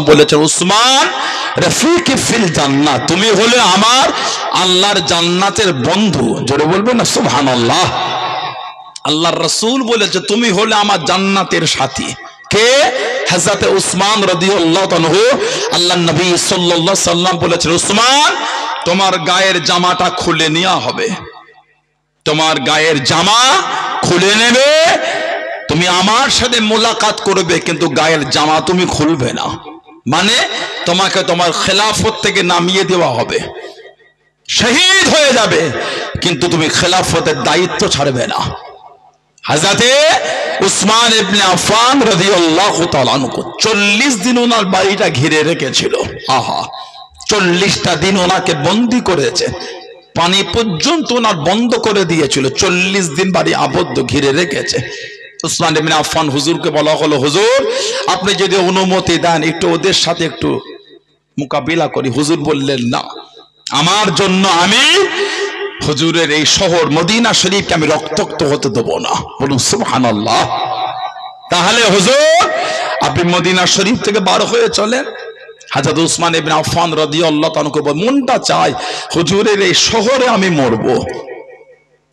বলেছেন উসমান রফিকি ফিল জান্নাত, তুমি হলে আমার আল্লাহর জান্নাতের বন্ধু। জোরে বলবেন না সুবহানাল্লাহ। আল্লাহর রাসূল বলেছে তুমি হলে আমার জান্নাতের সাথী। কে? হযরত উসমান রাদিয়াল্লাহু আনহু। আল্লাহর নবী সাল্লাল্লাহু আলাইহি সাল্লাম বলেছেন উসমান তোমার গায়ের জামাটা খুলে নেওয়া হবে, তোমার গায়ের জামা খুলে নেবে, তুমি আমার সাথে মোলাকাত করবে কিন্তু গায়ের জামা তুমি খুলবে না। মানে তোমাকে তোমার খেলাফত থেকে নামিয়ে দেওয়া হবে, শহীদ হয়ে যাবে কিন্তু তুমি খেলাফতের দায়িত্ব ছাড়বে না। হযরতে উসমান ইবনে আফফান রাদিয়াল্লাহু তাআলা আনহু 40 দিন ওনার বাড়িটা ঘিরে রেখেছিল। আহা, 40টা দিন ওনাকে বন্দী করেছে, পানি পর্যন্ত ওনার বন্ধ করে দিয়েছিল, 40 দিন বাড়ি আবদ্ধ ঘিরে রেখেছে। উসমান ইবনে আফফান হুজুরকে বলা হলো হুজুর আপনি যদি অনুমতি দেন একটু ওদের সাথে একটু মোকাবিলা করি। হুজুর বললেন না, আমার জন্য আমি হুজুরের এই শহর মদিনা শরীফকে আমি রক্তাক্ত হতে দেব না। বলুন সুবহানাল্লাহ। তাহলে হুজুর আপনি মদিনা শরীফ থেকে বার হয়ে চলেন। হযরত উসমান ইবনে আফফান রাদিয়াল্লাহু তাআলা মনটা চায় হুজুরের এই শহরে আমি মরবো।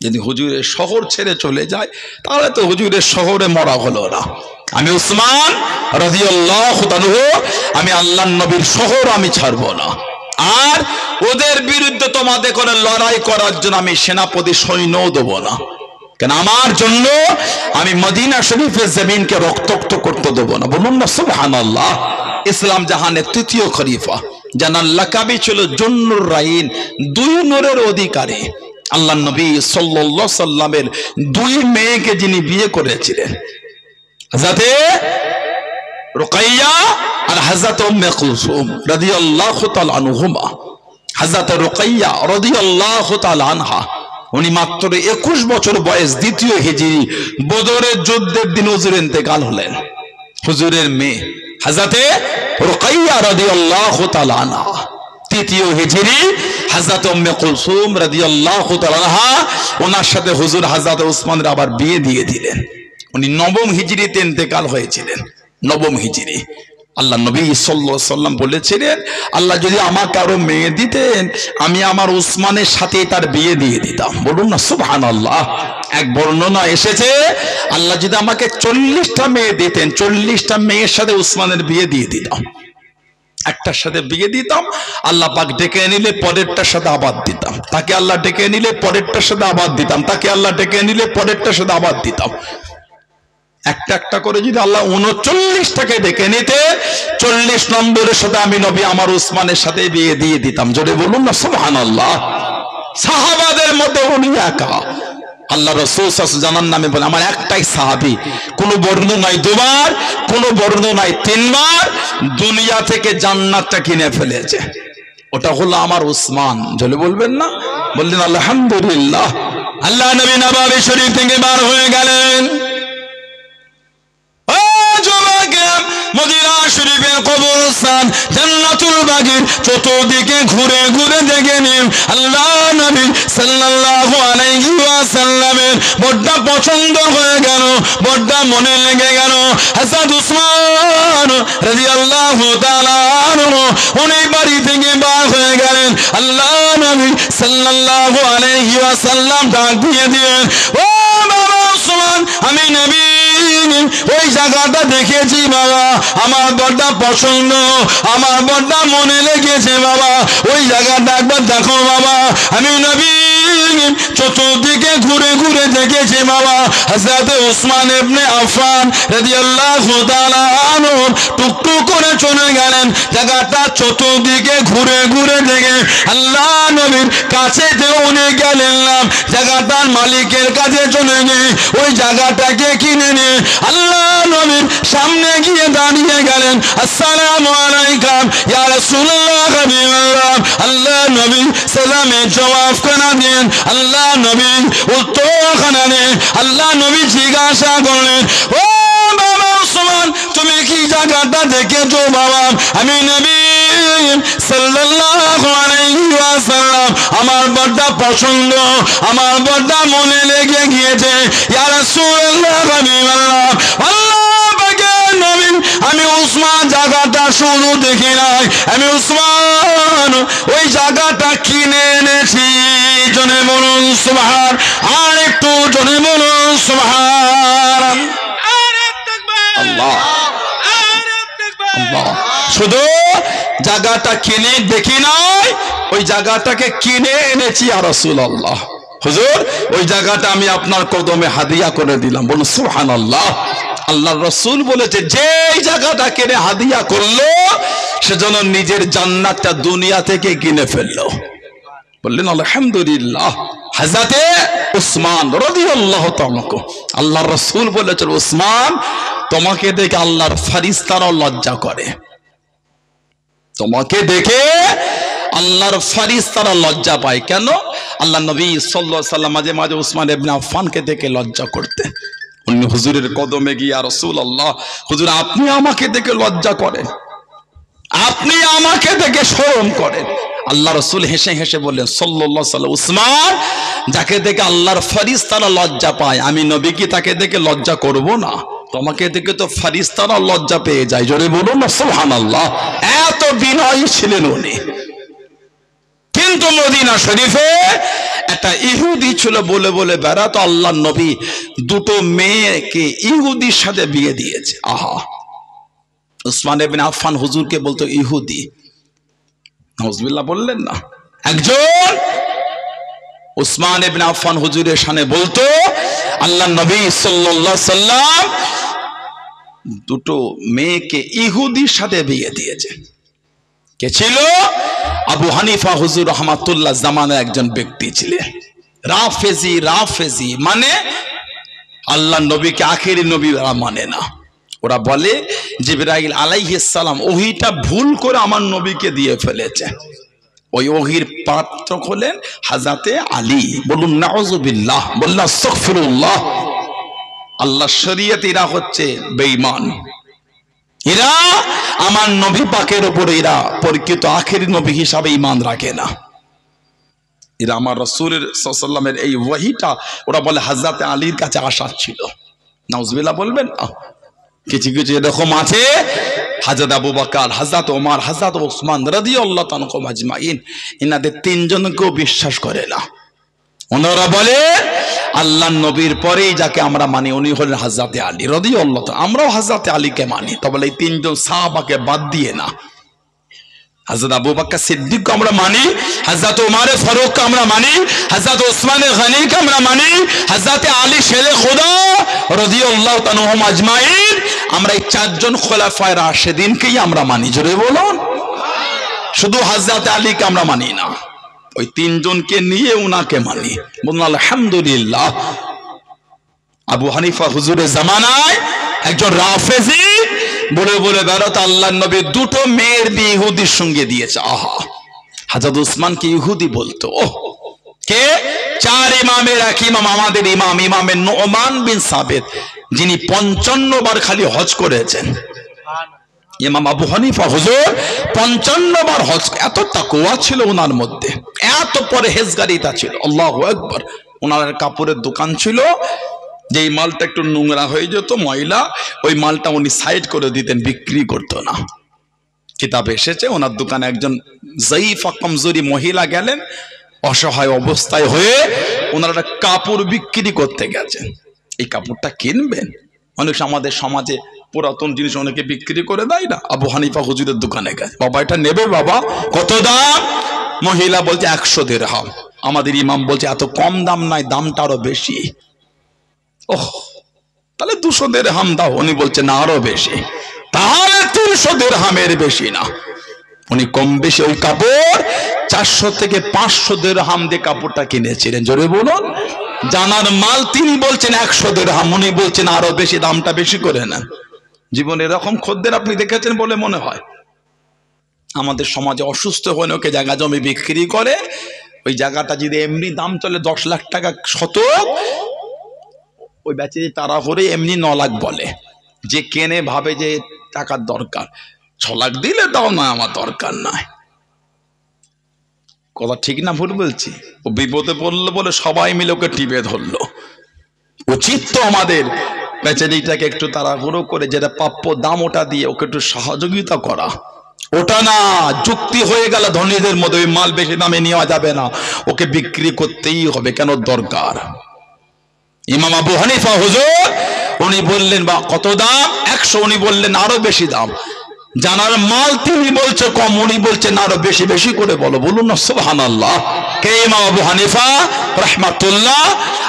যদি হুজুরের শহর ছেড়ে চলে যায় তাহলে তো হুজুরের শহরে মরা হলো না। আমি উসমান রাদিয়াল্লাহু তাআলা আমি আল্লাহর নবীর শহর আমি ছাড়বো না। আর ওদের বিরুদ্ধে তোমাদের করে লড়াই করার জন্য আমি সেনাপতি সৈন্যও দেবো না, কেন আমার জন্য আমি মদিনা শরীফের জমিনকে রক্তাক্ত করতে দেবো না। বলুন না সুবহানাল্লাহ। ইসলাম জাহানের তৃতীয় খলিফা জানার লাকাবি ছিল জুন্নুর রাইন, 2 নূরের অধিকারী। আল্লাহ নবী সাল্লাল্লাহু আলাইহি সাল্লামের 2 মেয়েকে যিনি বিয়ে করেছিলেন, হযরত রুকাইয়া আর হযরত উম্মে কুলসুম রাদিয়াল্লাহু তাআলা আনহুমা। হযরত রুকাইয়া রাদিয়াল্লাহু তাআলা আনহা উনি মাত্র 21 বছর বয়স, 2য় হিজরি বদরের যুদ্ধের দিন হুজুর ইন্তেকাল হলেন। হুজুরের মেয়ে হযরত রুকাইয়া রাদিয়াল্লাহু তাআলা আনহা 3য় হিজরি হযরত উম্মে কুলসুম রাদিয়াল্লাহু তাআলা আনহা ওনার সাথে হুজুর হযরত উসমানের আবার বিয়ে দিয়ে দিলেন। উনি 9ম হিজরিতে ইন্তেকাল হয়েছিলেন, 9ম হিজরি। আল্লাহ নবী সাল্লাল্লাহু আলাইহি সাল্লাম বলেছিলেন আল্লাহ যদি আমাকে আরো মেয়ে দিতেন আমি আমার উসমানের সাথে তার বিয়ে দিয়ে দিতাম। বলুন না সুবহানাল্লাহ। এক বর্ণনা এসেছে আল্লাহ যদি আমাকে 40টা মেয়ে দিতেন 40টা মেয়ের সাথে উসমানের বিয়ে দিয়ে দিতাম। একটার সাথে বিয়ে দিতাম, আল্লাহ পাক ডেকে নিলে পরেরটার সাথে আবার দিতাম, তাকে আল্লাহ ডেকে নিলে পরেরটার সাথে আবার দিতাম, তাকে আল্লাহ ডেকে নিলে পরেরটার সাথে আবার দিতাম। একটা একটা করে যদি আল্লাহ 39টাকে ডেকে নিতে 40 নম্বরের সাথে আমি নবী আমার উসমানের সাথে বিয়ে দিয়ে দিতাম। জোরে বলুন না সুবহানাল্লাহ। সাহাবাদের মধ্যে উনি একা। আল্লাহ রাসূল সাল্লাল্লাহু জানার নামে বলে আমার একটাই সাহাবী, কোন বর্ণনায় 2 বার, কোন বর্ণনায় 3 বার দুনিয়া থেকে জান্নাতটা কিনে ফেলেছে, ওটা হলো আমার উসমান। জোরে বলবেন না? বললেন আলহামদুলিল্লাহ। আল্লাহ নবী নববী শরীফ থেকে বার হয়ে গেলেন। মদিনা শরীফের কবরস্থান জান্নাতুল বাগীর চতুর্দিকে ঘুরে ঘুরে দেখে নিন আল্লাহ নবী সাল্লাল্লাহু আলাইহি ওয়াসাল্লামের বড় পছন্দ হয়ে গেল, বড় মনে লেগে গেল। হযরত উসমান রাদিয়াল্লাহু তাআলা আনহু উনি বাড়ি থেকে বার হয়ে গেলেন। আল্লাহ নবী সাল্লাল্লাহু আলাইহি ওয়াসাল্লাম ডাক দিয়ে দিলেন ও বাবা উসমান আমি নবী ওই জায়গাটা দেখেছি বাবা, আমার বড় পছন্দ, আমার বড় মনে লেগেছে বাবা, ওই জায়গাটা একবার দেখো বাবা। আমি নবী চতুর্দিকে ঘুরে ঘুরে দেখেছি বাবা। হযরত উসমান ইবনে আফফান রাদিয়াল্লাহু তাআলা আনহু টুকটুক করে চলে গেলেন, জায়গাটা চতুর্দিকে ঘুরে ঘুরে দেখে আল্লাহ নবীর কাছে উনি গেলেন না, জায়গাটার মালিকের কাছে চলে গিয়ে ওই জায়গাটাকে কিনে নিয়ে আল্লাহ নবীর সামনে গিয়ে দাঁড়িয়ে গেলেন। আসসালামু আলাইকুম ইয়া রাসূলুল্লাহ হাবিবাল্লাহ। আল্লাহ নবী সালামে জবাব খানা দেন, আল্লাহ নবী উত্তর খানা দেন। আল্লাহ নবী জিজ্ঞাসা করলেন ও বাবা উসমান তুমি কি জায়গাটা দেখেছো বাবা? আমি নবী সাল্লাল্লাহু আলাইহি ওয়াসাল্লাম আমার বড় পছন্দ, আমার বড় মনে লেগে গিয়েছে ইয়া রাসূলুল্লাহ হাবিবাল্লাহ। আল্লাহ পাকের নবী আমি উসমান জায়গাটা শুধু দেখি নাই, আমি উসমান ওই জায়গাটা কিনে এনেছি। জনে বলুন সুবহান, আর একটু জনে বলুন সুবহান। আল্লাহ আল্লাহ, শুধু জায়গাটা কিনে দেখি নাই, ওই জায়গাটাকে কিনে এনেছি ইয়া রাসূলুল্লাহ। হুজুর ওই জায়গাটা আমি আপনার কদমে হাদিয়া করে দিলাম। বলুন সুবহানাল্লাহ। আল্লাহর রাসূল বলেছে যে জায়গাটা কিনে হাদিয়া করলো সেজন্য নিজের জান্নাতটা দুনিয়া থেকে কিনে ফেললো। বললেন আলহামদুলিল্লাহ। হযরতে উসমান রাদিয়াল্লাহু তাআলা, আল্লাহর রাসূল বলেছেন উসমান তোমাকে দেখে আল্লাহর ফেরেশতারা লজ্জা করে, তোমাকে দেখে আল্লাহর ফেরেশতারা লজ্জা পায়। কেন? আল্লাহ নবী সাল্লাল্লাহু আলাইহি ওয়াসাল্লাম মাঝে মাঝে উসমান ইবনে আফফানকে দেখে লজ্জা করতেন। উনি হুজুরের কদমে গিয়ে ইয়া রাসূলুল্লাহ, হুজুর আপনি আমাকে দেখে লজ্জা করেন, আপনি আমাকে দেখে শরম করেন। আল্লাহ রাসূল হেসে হেসে বললেন সাল্লাল্লাহু আলাইহি ওয়াসাল্লাম, উসমান যাকে দেখে আল্লাহর ফেরেশতারা লজ্জা পায় আমি নবী কি তাকে দেখে লজ্জা করব না? তোমাকে দেখে তো ফেরেশতারা লজ্জা পেয়ে যায়। জোরে বলুন না সুবহানাল্লাহ। এত বিনয়ী ছিলেন উনি। কিন্তু মদিনা শরীফে একটা ইহুদি ছিল, বলে বলে বেড়াতো আল্লাহর নবী দুটো মেয়েকে ইহুদির সাথে বিয়ে দিয়েছে। আহা, উসমান ইবনে আফফান হুজুরকে বলতো ইহুদি। নাউজুবিল্লাহ বললেন না। একজন উসমান ইবনে আফফান হুজুরের সামনে বলতো আল্লাহর নবী সাল্লাল্লাহু আলাইহি সাল্লাম দুটো মেয়েকে ইহুদির সাথে বিয়ে দিয়েছে। কে ছিল? আবু হানিফা হুজুর রহমাতুল্লাহ জামানার একজন ব্যক্তি ছিলেন। রাফেজি, রাফেজি মানে আল্লাহ নবীকে আখেরি নবী মানে না। ওরা বলে জিবরাইল আলাইহিস সালাম ওহীটা ভুল করে আমার নবীকে দিয়ে ফেলেছে। ওই ওহীর পাত্র হলেন হযরতে আলী। বলুন নাউযুবিল্লাহ, বলুন আস্তাগফিরুল্লাহ। আল্লাহ শরীয়তে এরা হচ্ছে বেঈমান, এরা আমার নবী পাকের উপর এরা পরিচিত আখেরি নবী হিসাবে ঈমান রাখে না। এরা আমার রাসূলের সাল্লাল্লাহু আলাইহি ওয়াসাল্লামের এই ওহীটা ওরা বলে হযরতে আলীর কাছে আসার ছিল। নাউজুবিল্লাহ বলবেন। কিছু কিছু এরকম আছে, হযরত আবু বকর, হযরত ওমর, হযরত ওসমান রাদিয়াল্লাহু তাআলা আজমাইন, এনাদের তিনজনকেও বিশ্বাস করে না। ওনারা বলে আল্লাহর নবীর পরেই যাকে আমরা মানি উনি হলেন হযরতে আলী রাদিয়াল্লাহু তাআলা। আমরাও হযরতে আলীকে মানি, তবে এই তিনজন সাহাবাকে বাদ দিয়ে না। হযরত আবু বকর সিদ্দিককে আমরা মানি, হযরত ওমর ফারুককে আমরা মানি, হযরত ওসমান গনিকে আমরা মানি, হযরতে আলী শেরে খোদা রাদিয়াল্লাহু তাআলা আজমাইন, আমরা এই চারজন খোলাফায়ে রাশিদিনকেই আমরা মানি। জোরে বলুন। শুধু হযরতে আলীকে আমরা মানি না, ওই তিনজনকে নিয়ে উনাকে মানি। বলুন আলহামদুলিল্লাহ। আবু হানিফা হুজুরের জামানায় একজন রাফেজি বলে বলে বেড়াতো আল্লাহর নবী দুটো মেয়ের বিয়ে ইহুদির সঙ্গে দিয়েছে। আহা, হযরত উসমানকে ইহুদি বলতো। কে? চার ইমামের এক ইমাম, আমাদের ইমাম ইমামের নুমান বিন সাবিত, যিনি 55 বার খালি হজ করেছেন। ইমাম আবু হানিফা হুজুর 55 বার হজ। এত তাকওয়া ছিল ওনার মধ্যে, এত পরহেজগারিতা ছিল। আল্লাহু আকবার। ওনার কাপড়ের দোকান ছিল, যেই মালটা একটু নোংরা হয়ে যেত, ময়লা, ওই মালটা উনি সাইড করে দিতেন, বিক্রি করতো না। কিতাবে এসেছে ওনার দোকানে একজন যায়ীফা কমজোরি মহিলা গেলেন, অসহায় অবস্থায় হয়ে ওনার একটা কাপড় বিক্রি করতে গেছেন। এই কাপড়টা কিনবেন? অনেক আমাদের সমাজে পুরাতন জিনিস অনেকে বিক্রি করে দেয় না। আবু হানিফা হুজুরের দোকানে গেছে, বাবা এটা নেবে? বাবা কত দাম? মহিলা বলছে 100 দিরহাম। আমাদের ইমাম বলছে এত কম দাম নাই, দামটা আরো বেশি। ওহ, তাহলে 200 দিরহাম দাও। উনি বলছে না আরো বেশি। তাহলে 300 দিরহামের বেশি না। উনি কম বেশি ওই কাপড় 400 থেকে 500 দিরহাম দিয়ে কাপড়টা কিনেছিলেন। জোরে বলুন। জানার মাল তিনি বলছেন 100 দিরহাম, উনি বলছেন আরো বেশি, দামটা বেশি করে নেন। জীবনে এরকম খদ্দের আপনি দেখেছেন বলে মনে হয়? আমাদের সমাজে অসুস্থ হয়ে ওকে জায়গা জমি বিক্রি করে, ওই জায়গাটা যদি এমনি দাম চলে 10 লাখ টাকা শতক, ওই বেচারি তারা করে এমনি 9 লাখ বলে। যে কেনে ভাবে যে টাকার দরকার, 6 লাখ দিলে দাও না, আমার দরকার নাই। কথা ঠিক না ভুল বলছি? ও বিপদে পড়লো বলে সবাই মিলে ওকে টিপে ধরলো। উচিত তো আমাদের বেচারিটাকে একটু তাড়াহুড়ো করে যেটা প্রাপ্য দাম ওটা দিয়ে ওকে একটু সহযোগিতা করা। ওটা না, যুক্তি হয়ে গেল ধনীদের মধ্যে ওই মাল বেশি দামে নেওয়া যাবে না, ওকে বিক্রি করতেই হবে, কেন দরকার। ইমাম আবু হানিফা হুজুর উনি বললেন বা কত দাম, 100, উনি বললেন আরো বেশি দাম। জানার মাল তিনি বলছে কম, উনি বলছেন আরো বেশি বেশি করে বলো, বলুন না সুবহানাল্লাহ। কে ইমাম আবু হানিফা রাহমাতুল্লাহ,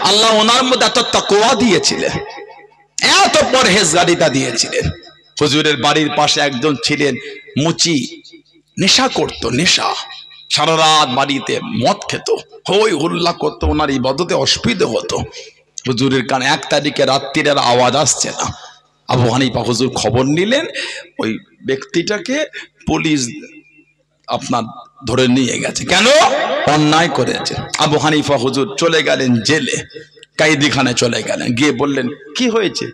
আল্লাহ ওনার মধ্যে এত তাকওয়া দিয়েছিলেন, এত পরহেজগারিতা দিয়েছিলেন। হুজুরের বাড়ির পাশে একজন ছিলেন মুচি, নেশা করত, নেশা, সারা রাত বাড়িতে মদ খেত, হই হুল্লা করতো, ওনার ইবাদতে অসুবিধা হতো। হুজুরের কানে 1 তারিখে রাত্রির আওয়াজ আসছে না। আবু হানিফা হুজুর খবর নিলেন, ওই ব্যক্তিটাকে পুলিশ আপনার ধরে নিয়ে গেছে, কেন অন্যায় করেছে। আবু হানিফা হুজুর চলে গেলেন জেলে, কাইদিখানে চলে গেলেন, গিয়ে বললেন কি হয়েছে,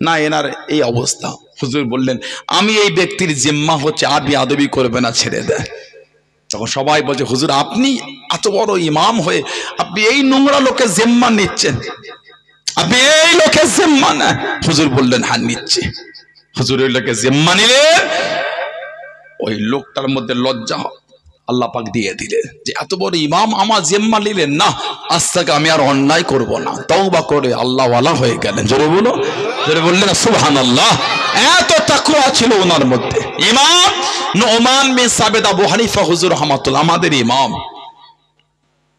না এনার এই অবস্থা। হুজুর বললেন আমি এই ব্যক্তির জিম্মা হচ্ছে, আর বেয়াদবি করবে না, ছেড়ে দেয়। তখন সবাই বলছে হুজুর আপনি এত বড় ইমাম হয়ে আপনি এই নোংরা লোকের জিম্মা নিচ্ছেন, আপনি এই লোকের জিম্মা না। হুজুর বললেন হ্যাঁ নিচ্ছি। হুজুর ওই লোকের জিম্মা নিলেন, ওই লোকটার মধ্যে লজ্জা আল্লাহ পাক দিয়ে দিলেন যে এত বড় ইমাম আমার জিম্মা নিলেন, না আজ থেকে আমি আর অন্যায় করব না, তওবা করে আল্লাহ ওয়ালা হয়ে গেলেন। জোরে বলো, জোরে বললেন সুবহানাল্লাহ। এত তাকওয়া ছিল ওনার মধ্যে। ইমাম নুমান বিন সাবিত আবু হানিফা হুজুর রাহমাতুল্লাহ, আমাদের ইমাম,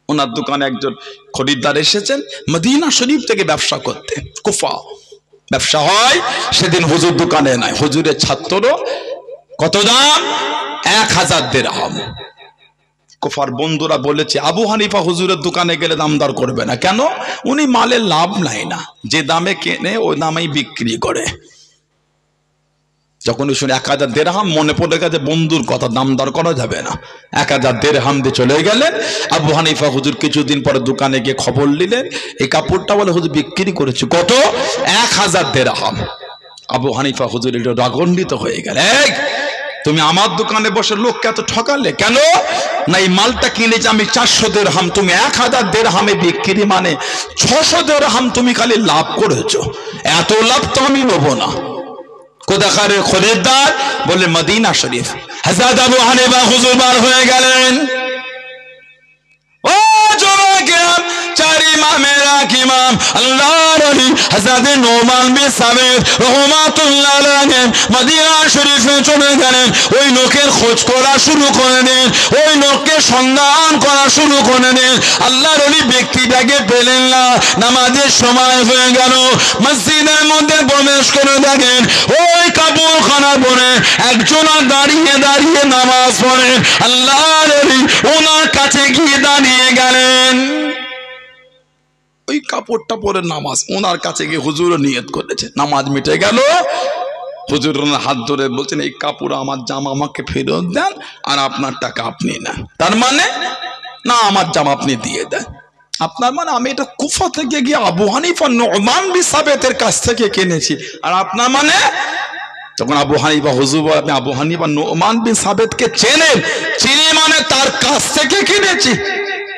ওনার দোকানে একজন খরিদ্দার এসেছেন মদিনা শরীফ থেকে ব্যবসা করতে, কুফা ব্যবসা হয়। সেদিন হুজুর দোকানে নাই, হুজুরের ছাত্র, কত দাম, 1000 দিরহাম। কুফার বন্ধুরা বলেছে আবু হানিফা হুজুরের দোকানে গেলে দামদার করবে না, কেন, উনি মালের লাভ নাই না, যে দামে কেনে ওই দামেই বিক্রি করে। যখন শুনে 1000 দিরহাম, মনে পড়ে গেছে বন্ধুর কথা, দামদার করা যাবে না। 1000 দিরহাম দিয়ে চলে গেলেন। আবু হানিফা হুজুর কিছুদিন পরে দোকানে গিয়ে খবর নিলেন এই কাপড়টা বলে হুজুর বিক্রি করেছে, কত, 1000 দিরহাম। আবু হানিফা হুজুর একটু রাগান্বিত হয়ে গেল, এই তুমি আমার দোকানে বসে লোককে এত ঠকালে কেন, না এই মালটা কিনেছি আমি 400 দিরহাম, তুমি 1000 দিরহামে বিক্রি, মানে 600 দিরহাম তুমি খালি লাভ করেছো, এত লাভ তো আমি নেবো না। কোথাকার খরিদ্দার, বলে মদিনা শরীফ। হযরত আবু হানিফা হুজুর বার হয়ে গেলেন, ও যুবকেরা, 4 ইমামের এক ইমাম আল্লাহর ওলি হযরত নুমান বিন সাবিত রাহমাতুল্লাহ আলাইহি মদিনা শরীফে চলে গেলেন। ওই লোকের খোঁজ করা শুরু করে দেন, ওই লোককে সন্ধান করা শুরু করে দেন। আল্লাহর ওলি ব্যক্তিটাকে পেলেন না, নামাজের সময় হয়ে গেল, মসজিদের মধ্যে প্রবেশ করে দেখেন ওই কাপড়খানা পরে একজন দাঁড়িয়ে দাঁড়িয়ে নামাজ পড়ে। আল্লাহর ওলি ওনার কাছে গিয়ে দাঁড়িয়ে গেলেন, ওই কাপড়টা পরে নামাজ, ওনার কাছে গিয়ে হুজুর নিয়ত করেছে, নামাজ মিটে গেল। হুজুর হাত ধরে বলছেন এই কাপড় আমার জামা আমাকে ফেরত দেন, আর আপনার টাকা আপনি নেন। তার মানে না, আমার জামা আপনি দিয়ে দেন। আপনার মানে আমি এটা কুফা থেকে গিয়ে আবু হানিফা নুমান বিন সাবিতের কাছ থেকে কিনেছি, আর আপনার মানে, তখন আবু হানিফা হুজুর বলে আপনি আবু হানিফা নুমান বিন সাবিতকে চেনেন, চিনি মানে তার কাছ থেকে কিনেছি।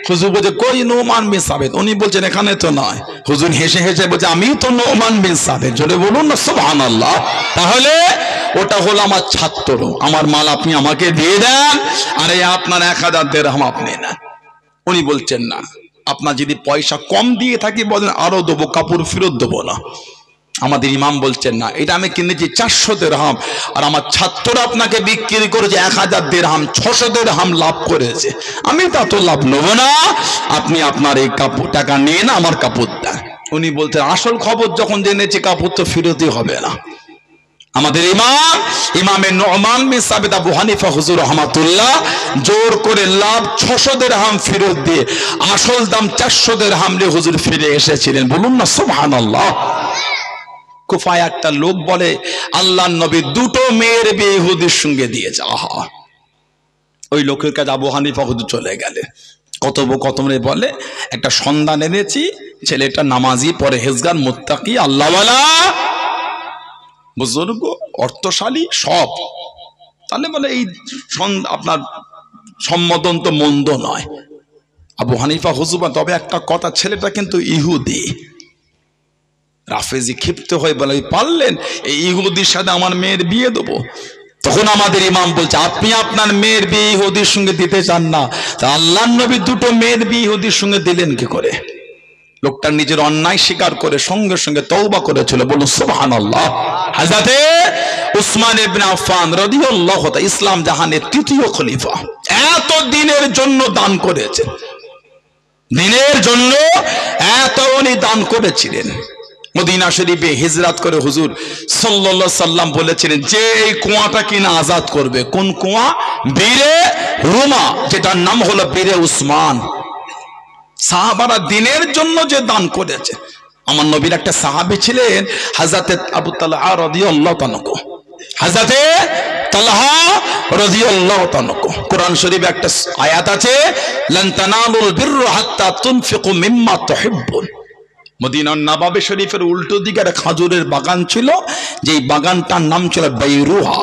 হুজুর বলছে কই নুমান বিন সাবিত, উনি বলছেন এখানে তো নয়। হুজুর হেসে হেসে বলছে আমি তো নুমান বিন সাবিত। জোরে বলুন না সুবহানাল্লাহ। তাহলে ওটা হলো আমার ছাত্র, আমার মাল আপনি আমাকে দিয়ে দেন, আর এই আপনার 1000 দিরহাম আপনি নেন। উনি বলছেন না, আপনার যদি পয়সা কম দিয়ে থাকি বলেন আরো দেবো, কাপড় ফেরত দেবো না। আমাদের ইমাম বলছেন না, এটা আমি কিনেছি 400 দিরহাম, আর আমার ছাত্ররা আপনাকে বিক্রি করেছে 1000 দিরহাম, 600 দিরহাম লাভ করেছে, আমি তা তো লাভ নেব না, আপনি আপনার এই কাপড় টাকা নিয়ে না আমার কাপড় দেন। উনি বলছেন আসল খবর যখন জেনেছি কাপড় তো ফেরতই হবে না। আমাদের ইমাম ইমামে নুমান বিন সাবিত আবু হানিফা হুজুর রাহমাতুল্লাহ জোর করে লাভ 600 দিরহাম ফেরত দিয়ে আসল দাম 400 দিরহাম নিয়ে হুজুর ফিরে এসেছিলেন। বলুন না সুবহানাল্লাহ। কুফায় একটা লোক বলে আল্লাহর নবী 2টো মেয়ের বিয়ে ইহুদির সঙ্গে দিয়েছে। আহা, ওই লোকের কাছে আবু হানিফা হুজুর চলে গেলে কতমরে বলে একটা সন্ধান এনেছি, ছেলেটা নামাজি, পরহেজগার, মুত্তাকি, আল্লাহওয়ালা, বুজুর্গ, অর্থশালী সব। তাহলে বলে এই আপনার সম্বোধন তো মন্দ নয়। আবু হানিফা হুজুর তবে একটা কথা, ছেলেটা কিন্তু ইহুদি, রাফেজি ক্ষিপ্ত হয়ে বলে, পারলেন এই ইহুদির সাথে আমার মেয়ের বিয়ে দেবো? তখন আমাদের ইমাম বলছে, আপনি আপনার মেয়ের বিয়ে ইহুদির সঙ্গে দিতে চান না, তা আল্লাহর নবী দুটো মেয়ের বিয়ে ইহুদির সঙ্গে দিলেন কি করে? লোকটা নিজের অন্যায় স্বীকার করে সঙ্গে সঙ্গে তওবা করেছিল। বলুন সুবহানাল্লাহ। হযরতে উসমান ইবনে আফফান রাদিয়াল্লাহু তাআলা ইসলাম জাহানের তৃতীয় খলিফা, এত দিনের জন্য দান করেছেন, দিনের জন্য এত উনি দান করেছিলেন। মদিনা শরীফে হিজরত করে হুজুর সাল্লাল্লাহু আলাইহি সাল্লাম বলেছিলেন যে এই কুয়াটা কিনা আজাদ করবে। কোন কুয়া? বীরে রুমা, যেটার নাম হলো বীরে উসমান। সাহাবারা দিনের জন্য যে দান করেছে। আমার নবীর একটা সাহাবী ছিলেন হযরতে আবু তালহা রাদিয়াল্লাহু তাআলা। হযরতে তালহা রাদিয়াল্লাহু তাআলা, কোরআন শরীফে একটা আয়াত আছে, লান তানালুল বিররা হাত্তা তুনফিকু মিম্মা তুহিব্বুন। মদিনার নববী শরীফের উল্টো দিকে একটা খেজুরের বাগান ছিল, যেই বাগানটার নাম ছিল বাইরুহা,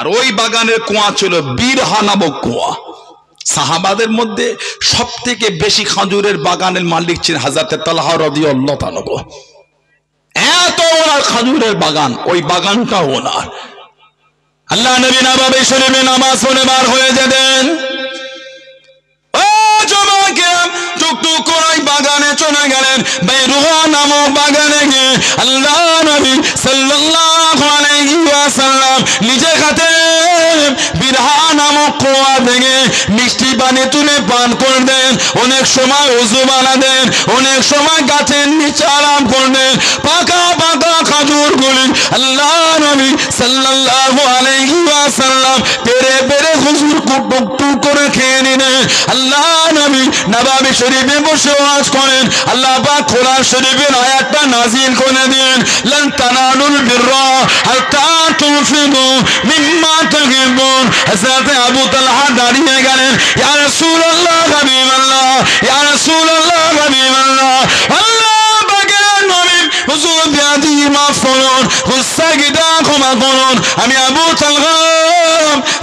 আর ওই বাগানের কুয়া ছিল বীরহা নামক কুয়া। সাহাবাদের মধ্যে সবথেকে বেশি খেজুরের বাগানের মালিক ছিলেন হযরতে তালহা রাদিয়াল্লাহু তাআলা। এত ওনার খেজুরের বাগান, ওই বাগানটা ওনার। আল্লাহ নবী নববী শরীফে নামাজ পড়ে বার হয়ে যেতেন, ও জমাকে টুকটুক করে বাগানে চলে গেলেন। বাইরুহা নামক বাগানে গিয়ে আল্লাহ নবী সাল্লাল্লাহু আলাইহি ওয়াসাল্লাম নিজে হাতে বীরহা নামক কুয়া থেকে মিষ্টি পানি তুলে পান করতেন। অনেক সময় ওযু বানাতেন, অনেক সময় গাছের নিচে আরাম করতেন। পাকা পাকা খেজুরগুলি আল্লাহ নবী সাল্লাল্লাহু আলাইহি ওয়াসাল্লাম পেরে পেরে হুজুর টুকটুক করে খেয়ে নিলেন। আল্লাহ নবী নববী শরীফে বসে ওয়াজ করেন। আল্লাহ পাক কোরআন শরীফের আয়াতটা নাযিল করে দিলেন, লান তানালুল বিররা হাত্তা তুনফিকু মিম্মা তুহিব্বুন। হযরতে আবু তালহা দাঁড়িয়ে গেলেন, ইয়া রাসূলুল্লাহ হাবিবাল্লাহ, ইয়া রাসূলুল্লাহ হাবিবাল্লাহ, আল্লাহ পাকের নবী হুজুর বিয়াদি মাফ করুন, গুস্তাগিটা ক্ষমা করুন। আমি আবু তালহা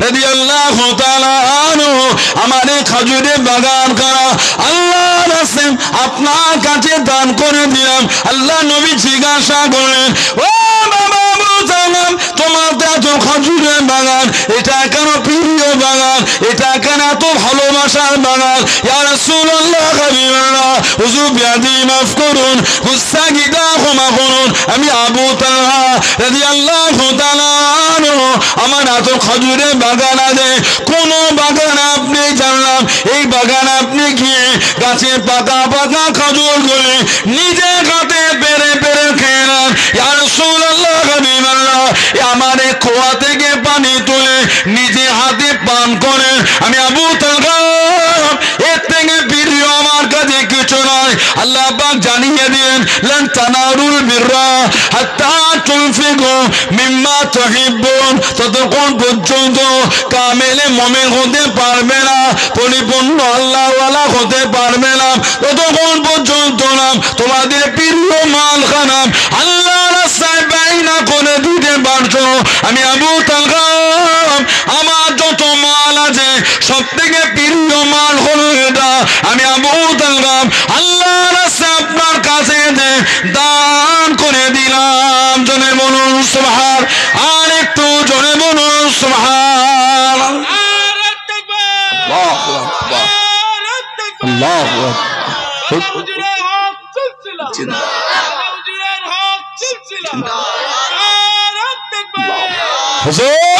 রাদিয়াল্লাহু তাআলা আনহু আমার এই খেজুরের বাগান করা আল্লাহর রাসূল আপনার কাছে দান করে দিলাম। আল্লাহ নবী জিজ্ঞাসা করলেন, ও বাবা আবু তালহা, তোমার এত খেজুরের বাগান, এটা কেন প্রিয় বাগান, এটা কেন এত ভালোবাসার বাগান? ইয়া রাসূলুল্লাহ হাবিবাল্লাহ, হুজুর বিয়াদি মাফ করুন, গুস্তাগিটা ক্ষমা করুন। আমি আবু তালহা রাদিয়াল্লাহু তাআলা আনহু আমার এত খেজুরের বাগান আছে, কোন বাগান আপনি জানলাম এই বাগান আপনি গিয়ে গাছের পাতা পাতা খেজুরগুলি নিজে হাতে পেরে পেরে খেয়ে নেন। ইয়া রাসূলুল্লাহ হাবিবাল্লাহ, আমার এই কুয়া থেকে পানি তুলে নিজে হাতে পান করেন। আমি আবু তালহা, এর থেকে প্রিয় আমার কাছে কিছু নয়। আল্লাহ পাক জানিয়ে দিলেন, লান তানালুল বিররা হাত্তা তুনফিকু মিম্মা তুহিব্বুন। ততক্ষণ পর্যন্ত কামেলে মুমিন হতে পারবে না, পরিপূর্ণ আল্লাহওয়ালা হতে পারবে না, ততক্ষণ পর্যন্ত না তোমাদের প্রিয় মালখানা আল্লাহর রাস্তায় ব্যয় না করে দিতে পারছো। আমি আবু তালহা, আমার যত মাল আছে সব থেকে প্রিয় মাল হলো এটা। আমি আবু তালহা আল্লাহর রাস্তায় আপনার কাছে দান করে দিলাম। জনে বলুন সুবহান, আর একটু জনে বলুন সুবহান। আল্লাহু আকবার, আল্লাহু আকবার। হুজুর,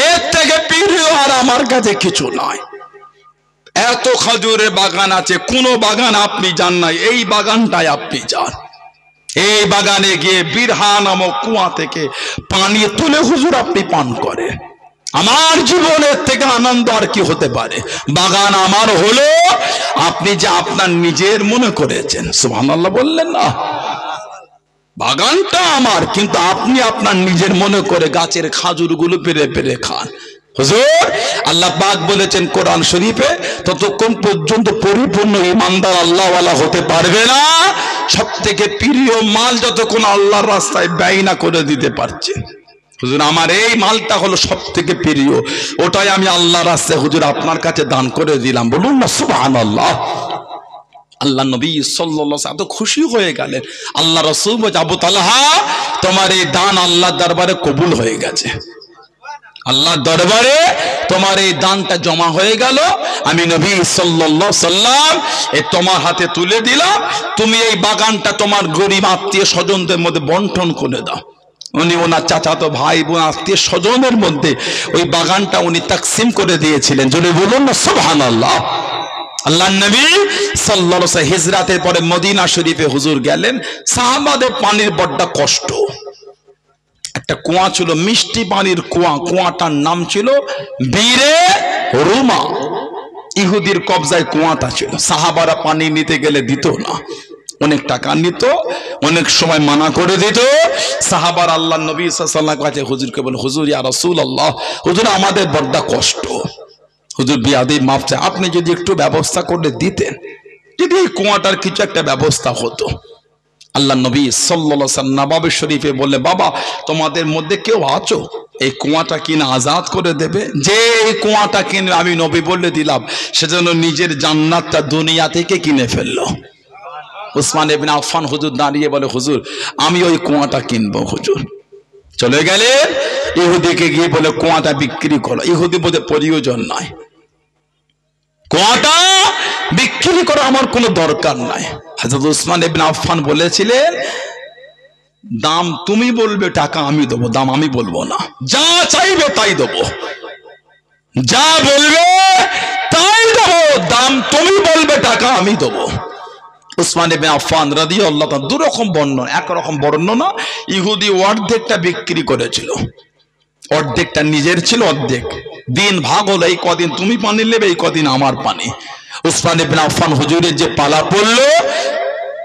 এর থেকে প্রিয় আর আমার কাছে কিছু নয়। এত খেজুরের বাগান আছে, কোন বাগান আপনি যান নাই, এই বাগানটায় আপনি যান। এই বাগানে গিয়ে বীরহা নামক কুয়া থেকে পানি তুলে হুজুর আপনি পান করেন। আমার জীবনের থেকে আনন্দ আর কি হতে পারে? বাগান আমার হলো, আপনি যে আপনার নিজের মনে করেছেন। সুবহানাল্লাহ বললেন না? বাগানটা আমার, কিন্তু আপনি আপনার নিজের মনে করে গাছের খাজুরগুলো পেরে পেরে খান। হুজুর, আল্লাহ পাক বলেছেন কোরআন শরীফে, ততক্ষণ পর্যন্ত পরিপূর্ণ ঈমানদার আল্লাহওয়ালা হতে পারবে না সবথেকে প্রিয় মাল যতক্ষণ আল্লাহর রাস্তায় ব্যয় না করে দিতে পারছে। হুজুর, আমার এই মালটা হলো সবথেকে প্রিয়, ওটাই আমি আল্লাহর রাস্তায় হুজুর আপনার কাছে দান করে দিলাম। বলুন না সুবহানাল্লাহ। আল্লাহ নবী সাল্লাল্লাহু আলাইহি ওয়াসাল্লাম এত খুশি হয়ে গেলেন। আল্লাহ রাসূল বলে, আবু তালহা তোমার এই দান আল্লাহর দরবারে কবুল হয়ে গেছে, আল্লাহর দরবারে তোমার এই দানটা জমা হয়ে গেল। আমি নবী সাল্লাল্লাহু আলাইহি ওয়াসাল্লাম এ তোমার হাতে তুলে দিলাম, তুমি এই বাগানটা তোমার গরীব আত্মীয় স্বজনদের মধ্যে বন্টন করে দাও। উনি ওনার চাচাতো ভাই বোন আত্মীয় স্বজনের মধ্যে ওই বাগানটা উনি তাকসিম করে দিয়েছিলেন। যদি বলুন না সুবহানাল্লাহ। আল্লাহ নবী সাল্লাল্লাহু আলাইহি ওয়াসাল্লাম হিজরাতের পরে মদিনা শরীফে হুজুর গেলেন। সাহাবাদের পানির বড্ড কষ্ট। একটা কুয়া ছিল, মিষ্টি পানির কুয়া, কুয়াটার নাম ছিল বীরে রুমা। ইহুদির কবজায় কুয়াটা ছিল। সাহাবারা পানি নিতে গেলে দিত না, অনেক টাকা নিত, অনেক সময় মানা করে দিত। সাহাবার আল্লাহ নবী সাল্লাল্লাহু আলাইহি ওয়াসাল্লাম কাছে হুজুরকে বলে, হুজুর ইয়া রাসূলুল্লাহ, হুজুর আমাদের বড্ড কষ্ট, হুজুর বিয়াদি মাফ চাই, আপনি যদি একটু ব্যবস্থা করে দিতেন, যদি এই কুয়াটার কিছু একটা ব্যবস্থা হতো। আল্লাহ নবী সাল্লাল্লাহু আলাইহি ওয়াসাল্লাম নবাবে শরীফে বললে, বাবা তোমাদের মধ্যে কেউ আছো এই কুয়াটা কিনে আজাদ করে দেবে? যে এই কুয়াটা কিনে আমি নবী বলে দিলাম, সেজন্য নিজের জান্নাতটা দুনিয়া থেকে কিনে ফেললো। উসমান ইবনে আফফান হুজুর দাঁড়িয়ে বলে, হুজুর আমি ওই কুয়াটা কিনবো। হুজুর চলে গেলে ইহুদিকে গিয়ে বলে, কুয়াটা বিক্রি করো। ইহুদি বলে, প্রয়োজন নাই, কুয়াটা বিক্রি করা আমার কোনো দরকার নাই। হযরত উসমান ইবনে আফফান বলেছিলেন, দাম তুমি বলবে, টাকা আমি দেবো, দাম আমি বলবো না, যা চাইবে তাই দেবো, যা বলবে তাই দেবো, দাম তুমি বলবে, টাকা আমি দেবো। উসমান ইবনে আফফান রাদিয়াল্লাহু তাআলা দুরকম বর্ণনা, একরকম বর্ণনা, ইহুদি অর্ধেকটা বিক্রি করেছিল, অর্ধেকটা নিজের ছিল, অর্ধেক দিন ভাগ হলো, এই কদিন তুমি পানি নেবে, এই কদিন আমার পানি। উসমান ইবনে আফফান হুজুরের যে পালা পড়লো,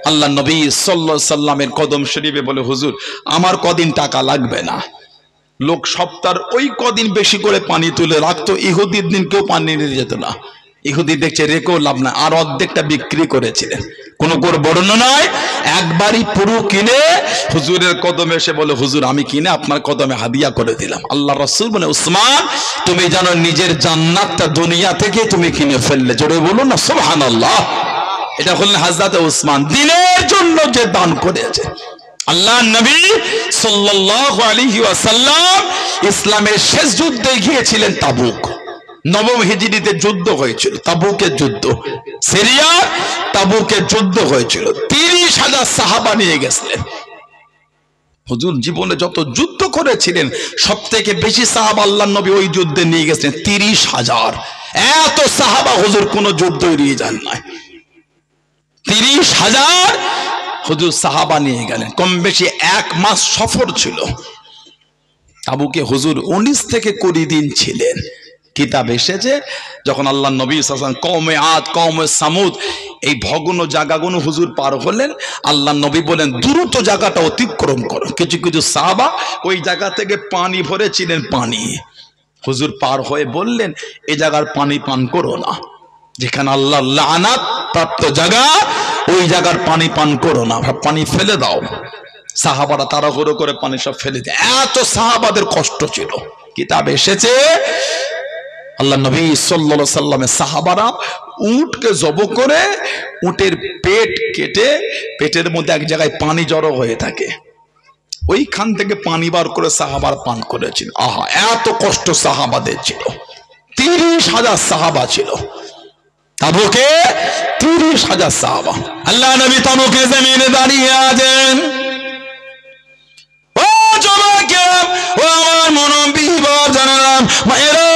আল্লাহ নবী সাল্লাল্লাহু আলাইহি ওয়াসাল্লামের কদম শরীফে বলে, হুজুর আমার কদিন টাকা লাগবে না। লোক সপ্তাহ ওই কদিন বেশি করে পানি তুলে রাখতো, ইহুদির দিন কেউ পানি নিয়ে যেত না। ইহুদি দেখছে রেখেও লাভ নাই, আর অর্ধেকটা বিক্রি করেছিলেন। কোনো বর্ণনা নয়, একবারই পুরো কিনে হুজুরের কদমে এসে বলে, হুজুর আমি কিনে আপনার কদমে হাদিয়া করে দিলাম। আল্লাহ রাসূল বলে, উসমান তুমি জানো নিজের জান্নাতটা দুনিয়া থেকে তুমি কিনে ফেললে। জোরে বলুন না সুবহানাল্লাহ। এটা হলেন হযরত উসমান, দিনের জন্য যে দান করেছে। আল্লাহ নবী সাল্লাল্লাহু আলাইহি ওয়াসাল্লাম ইসলামের শেষ যুদ্ধে গিয়েছিলেন তাবুক। নবম হিজরিতে যুদ্ধ হয়েছিল, তাবুকের যুদ্ধ, সিরিয়া তাবুকের যুদ্ধ হয়েছিল। 30,000 সাহাবা নিয়ে গেছিলেন। হুজুর জীবনে যত যুদ্ধ করেছিলেন সব থেকে বেশি সাহাবা আল্লাহ নবী ওই যুদ্ধে নিয়ে গেছেন, 30,000। এত সাহাবা হুজুর কোন যুদ্ধ এড়িয়ে যান নাই। 30,000 হুজুর সাহাবা নিয়ে গেলেন। কম বেশি 1 মাস সফর ছিল তাবুকে। হুজুর 19 থেকে 20 দিন ছিলেন। কিতাব এসেছে যখন আল্লাহ নবী সাল্লাল্লাহু আলাইহি ওয়াসাল্লাম কওমে আদ কওমে সামুদ এই ভগ্ন জায়গাগুলো হুজুর পার হলেন, আল্লাহ নবী বলেন দ্রুত জায়গাটা অতিক্রম করো। কিছু কিছু সাহাবা ওই জায়গা থেকে পানি ভরেছিলেন, পানি হুজুর পার হয়ে বললেন এই জায়গার পানি পান করো না, যেখানে আল্লাহর লানাত প্রাপ্ত জায়গা ওই জায়গার পানি পান করো না, পানি ফেলে দাও। সাহাবারা তাড়াহুড়ো করে পানি সব ফেলে দেয়, এত সাহাবাদের কষ্ট ছিল। কিতাব এসেছে আল্লাহ নবী সাল্লাল্লাহু আলাইহি ওয়াসাল্লামের সাহাবারা উটকে জব করে উটের পেট কেটে পেটের মধ্যে এক জায়গায় পানি জড়ো হয়ে থাকে, ওইখান থেকে পানি বার করে সাহাবার পান করেছিল। আহা, এত কষ্ট সাহাবাদের ছিল। 30,000 সাহাবা ছিল তাবুকে, 30,000 সাহাবা। আল্লাহ নবী তাবুকে জমিনে দাঁড়িয়ে আছেন। ও জমাকেরাম, ও আমার মুরব্বি বাজানেরা, মায়েরা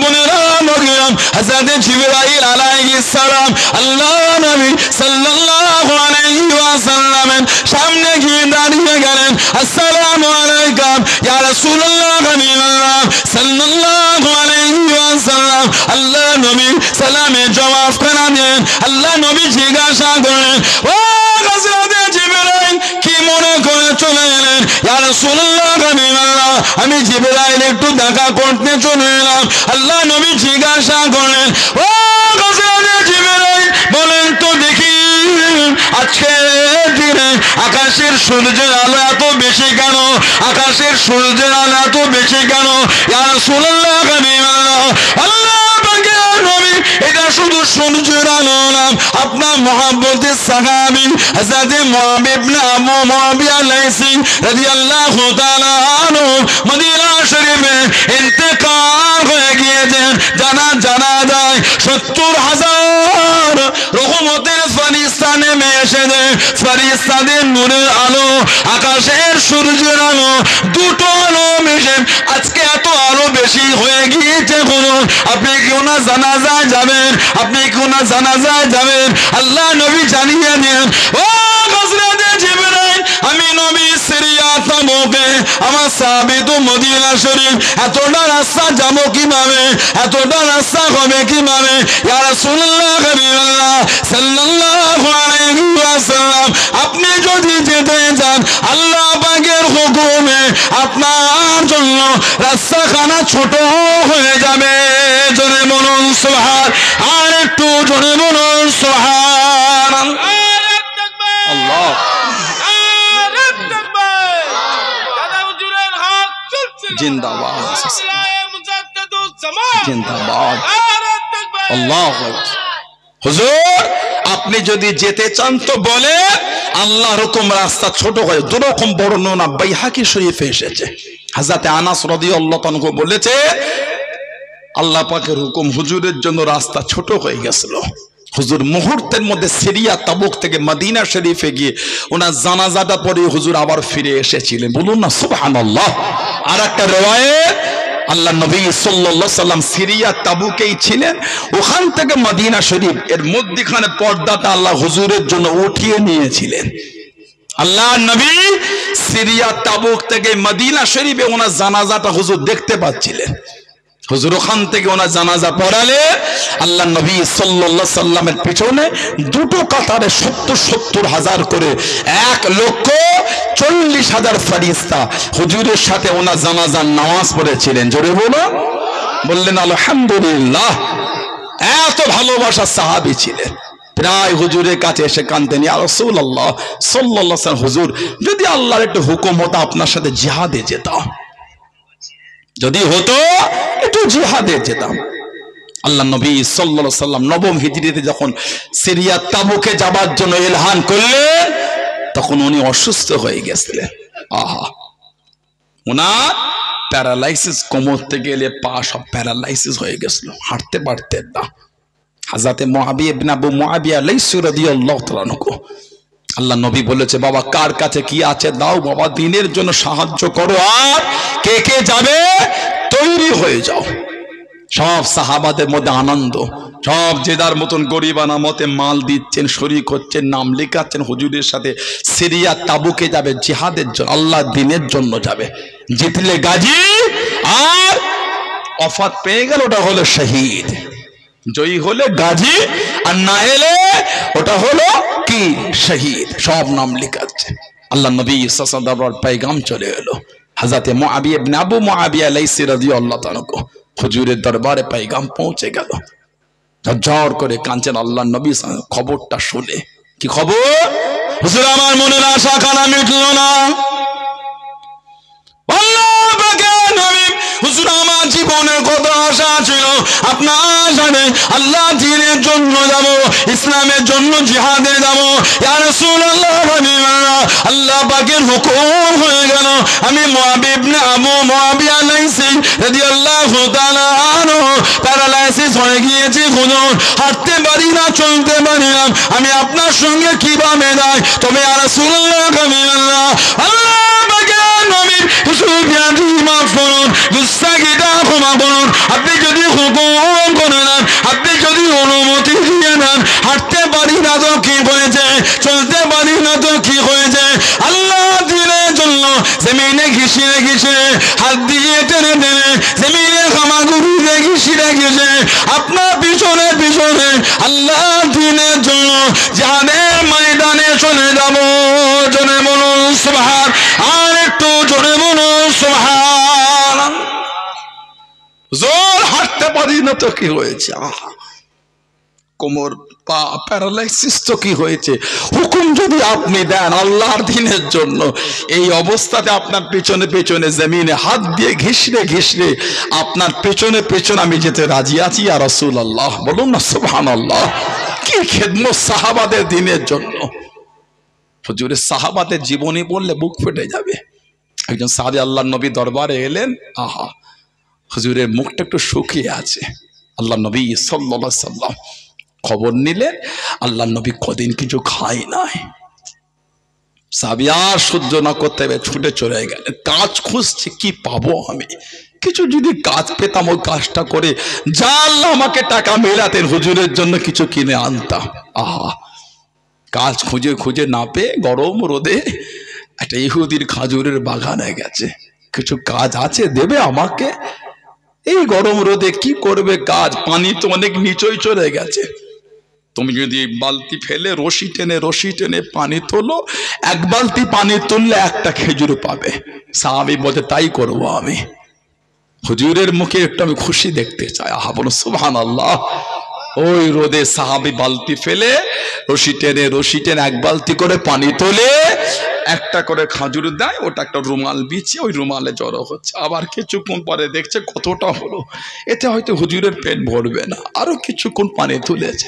বোনেরা, নগিরাম, হযরত জিবরাইল আলাইহিস সালাম আল্লাহ নবী সাল্লাল্লাহু আলাইহি ওয়াসাল্লামের সামনে গিয়ে দাঁড়িয়ে গেলেন। আসসালামু আলাইকুম ইয়া রাসূলুল্লাহ হাবিবাল্লাহ সাল্লাল্লাহু আলাইহি ওয়াসাল্লাম। আল্লাহ নবী সালামের জবাব করে দেন। আল্লাহ নবী জিজ্ঞাসা করলেন, ও হযরত জিবরাইল কি মনে করে চলে এলেন? ইয়া রাসূলুল্লাহ হাবিবাল্লাহ আমি জিবরাইল একটু দেখা করতে চলে এলাম। আল্লাহ নবী জিজ্ঞাসা করলেন, ও হযরত জিবরাইল বলেন তো দেখি আজকে দিনে আকাশের সূর্যের আলো এত বেশি কেন? আকাশের সূর্যের আলো এত বেশি কেন? ইয়া রাসূলুল্লাহ হাবিবাল্লাহ আল্লাহ পাকের নবী এটা শুধু সূর্যের আলো না, আপনার মুহাব্বতের সাহাবী হযরত মুআবিয়া ইবনে আবু মুআবিয়া লাইসি রাদিয়াল্লাহু তাআলা আনহু মদিনা শরীফে ইন্তেকাল হয়ে গিয়েছেন। জানা যায় 70,000 রহমতের ফেরেশতা নেমে এসেছে। ফেরেশতাদের নূরের আলো, আকাশের সূর্যের আলো, দুটো আলো মিশে আজকে এত আলো বেশি হয়ে গিয়েছে। আপনি কেউ না জানাজায় যাবেন, আপনি কেউ না জানাজায় যাবেন, আল্লাহ নবী জানিয়ে দেন ও হযরতে জিবরাইল, আমি নবী সিরিয়া তাবুকে আমার সাহাবী তো মদিনা শরীফ, এতটা রাস্তা যাবো কিভাবে, এতটা রাস্তা হবে কিভাবে? ইয়া রাসূলুল্লাহ হাবিবাল্লাহ সাল্লাল্লাহু আলাইহি ওয়াসাল্লাম, আপনি যদি যেতে চান আল্লাহ পাকের হুকুমে আপনার জন্য রাস্তাখানা ছোট হয়ে যাবে। জোরে বলুন সুবহান, আর একটু জোরে বলুন সুবহান আল্লাহ। জিন্দাবাদ জিন্দাবাদ আল্লাহু আকবার। হুজুর আপনি যদি যেতে চান তো বলে, আল্লাহর হুকুম রাস্তা ছোট হয়। দুরকম বর্ণনা বাইহাকি শরীফে এসেছে। হযরত আনাস রাদিয়াল্লাহু আনহু বলেছে, আল্লাহ পাকের হুকুম হুজুরের জন্য রাস্তা ছোট হয়ে গেছিল। হুজুর মুহূর্তের মধ্যে সিরিয়া তাবুক থেকে মদিনা শরীফে গিয়ে ওনার জানাজাটা পড়ে হুজুর আবার ফিরে এসেছিলেন। বলুন না সুবহানাল্লাহ। আর একটা রওয়ায়াত, আল্লাহ নবী সাল্লাল্লাহু আলাইহি সাল্লাম সিরিয়া তাবুকেই ছিলেন, ওখান থেকে মদিনা শরীফ এর মধ্যখানে পর্দাটা আল্লাহ হুজুরের জন্য উঠিয়ে নিয়েছিলেন। আল্লাহ নবী সিরিয়া তাবুক থেকে মদিনা শরীফে ওনার জানাজাটা হুজুর দেখতে পাচ্ছিলেন। হুজুর ওখান থেকে ওনার জানাজা পড়ালে আল্লাহ নবী সাল্লাল্লাহু আলাইহি সাল্লামের পিছনে দুটো কাতারে 70,000 করে 1,40,000 ফেরেশতা হুজুরের সাথে ওনার জানাজার নামাজ পড়েছিলেন। জোরে বললেন আলহামদুলিল্লাহ। এত ভালোবাসার সাহাবী ছিলেন। প্রায় হুজুরের কাছে এসে কাঁদতেন, ইয়া রাসূলুল্লাহ সাল্লাল্লাহু আলাইহি ওয়াসাল্লাম, হুজুর যদি আল্লাহর একটু হুকুম হতো আপনার সাথে জিহাদে যেতাম, যদি হতো একটু জিহাদে যেতাম। আল্লাহ নবী সাল্লাল্লাহু আলাইহি সাল্লাম নবম হিজরিতে যখন সিরিয়া তাবুকে যাবার জন্য এলান করলেন, তখন উনি অসুস্থ হয়ে গেছিলেন। আহা, ওনার প্যারালাইসিস, কোমর থেকে এলে পা সব প্যারালাইসিস হয়ে গেছিল, হাঁটতে পারতেন না। হযরতে মুআবিয়া ইবনে আবু মুআবিয়া লাইসি রাদিয়াল্লাহু তাআলা আনহু, আল্লাহ নবী বলেছে, বাবা কার কাছে কি আছে দাও, বাবা দিনের জন্য সাহায্য করো, আর কে কে যাবে তৈরি হয়ে যাও। সব সাহাবাদের মধ্যে আনন্দ, সব যে যার মতন গরিবানা মতে মাল দিচ্ছেন, শরীক হচ্ছেন, নাম লেখাচ্ছেন, হুজুরের সাথে সিরিয়া তাবুকে যাবে জিহাদের জন্য, আল্লাহ দিনের জন্য যাবে। জিতলে গাজী, আর ওফাত পেয়ে গেল ওটা হলো শহীদ। জয়ী হলে গাজী, আর না এলে ওটা হলো কি শহীদ। সব নাম লেখাচ্ছে। আল্লাহ নবী সাল্লাল্লাহু আলাইহি ওয়াসাল্লাম পেগাম চলে এলো। হযরত মুআবিয়া ইবনে আবু মুআবিয়া লাইসি রাদিয়াল্লাহু তাআলা হুজুরের দরবারে পেগাম পৌঁছে গেল। ঝরঝর করে কাঁদছেন আল্লাহ নবী। খবরটা শুনে, কি খবর? হুজুর আমার মনের আশা খানা মিটলো না। হুজুর আমার জীবনের কত আশা ছিল, আপনার সাথে আল্লাহ দ্বীনের জন্য যাব, ইসলামের জন্য জিহাদে যাব। ইয়া রাসূলুল্লাহ আল্লাহ পাকের হুকুম হয়ে গেল, আমি মুআবিয়া ইবনে আবু মুআবিয়া লাইসি রাদিয়াল্লাহু তাআলা আনহু প্যারালাইসিস হয়ে গিয়েছি। হুজুর হাঁটতে পারি না, চলতে পারি না, আমি আপনার সঙ্গে কিভাবে যাই? তবে ইয়া রাসূলুল্লাহ আল্লাহ পাকের নবীর সুবিয়াদি মাফ করুন, গুস্তাখিটা ক্ষমা করুন। আপনি যদি হুকুম করে নেন, আপনি যদি অনুমতি দিয়ে নেন, হাঁটতে পারি না তো কি হয়েছে, চলতে পারি না তো কি হয়েছে, আল্লাহ দিনের জন্য জমিনে ঘিসিয়ে ঘিসিয়ে হাত দিয়ে টেনে টেনে জমিনে খামাগুড়িতে ঘিসিয়ে ঘিসে আপনার পিছনে পিছনে আল্লাহ দিনের জন্য জিহাদের ময়দানে চলে যাব। জোরে বলুন সুবহান, আর একটু জোরে বলুন সুবহান। জোর হাঁটতে পারি না তো কি হয়েছে, কোমর পা প্যারালাইসিস তো কি হয়েছে? হুকুম যদি আপনি দেন আল্লাহর দিনের জন্য, এই অবস্থাতে আপনার পেছনে পেছনে জমিনে হাত দিয়ে ঘিসড়ে ঘিসড়ে আপনার পেছনে পেছনে আমি যেতে রাজি আছি। ইয়া রাসূলুল্লাহ, বলুন না সুবহানাল্লাহ। কি কি খেদমত সাহাবাদের দিনের জন্য। হুজুরের সাহাবাদের জীবনী বললে বুক ফেটে যাবে। একজন সাহাবী আল্লাহর নবী দরবারে এলেন, আহা হুজুরের মুখটা একটু শুকিয়ে আছে। আল্লাহ নবী সাল্লাল্লাহু আলাইহি সাল্লাম খবর নিলেন, আল্লাহ নবী কদিন কিছু খায় নাই। সাহাবী আর সহ্য না করতে হবে, ছুটে চলে গেলেন। কাজ খুঁজছে, কি পাবো আমি, কিছু যদি কাজ পেতাম ওই কাজটা করে যা আল্লাহ আমাকে টাকা মেলাতেন হুজুরের জন্য কিছু কিনে আনতাম। আহা, কাজ খুঁজে খুঁজে না পেয়ে গরম রোদে একটা ইহুদির খাজুরের বাগানে গেছে। কিছু কাজ আছে, দেবে আমাকে? এই গরম রোদে কি করবে কাজ, পানি তো অনেক নিচই চলে গেছে। তুমি যদি বালতি ফেলে রশি টেনে পানি তোলো, এক বালতি পানি তুললে একটা খেজুর পাবে। সাহাবী বলতে তাই করবো আমি। হুজুরের মুখে একটু আমি খুশি দেখতে চাই। আহা, বলো সুবহানাল্লাহ। ওই রোদে সাহাবী বালতি ফেলে রশি টেনে এক বালতি করে পানি তোলে, একটা করে খাজুর দেয়, ওটা একটা রুমাল বিছিয়ে ওই রুমালে জড়ো হচ্ছে। আবার কিছুক্ষণ পরে দেখছে কতটা হলো, এতে হয়তো হুজুরের পেট ভরবে না, আরো কিছুক্ষণ পানি তুলেছে,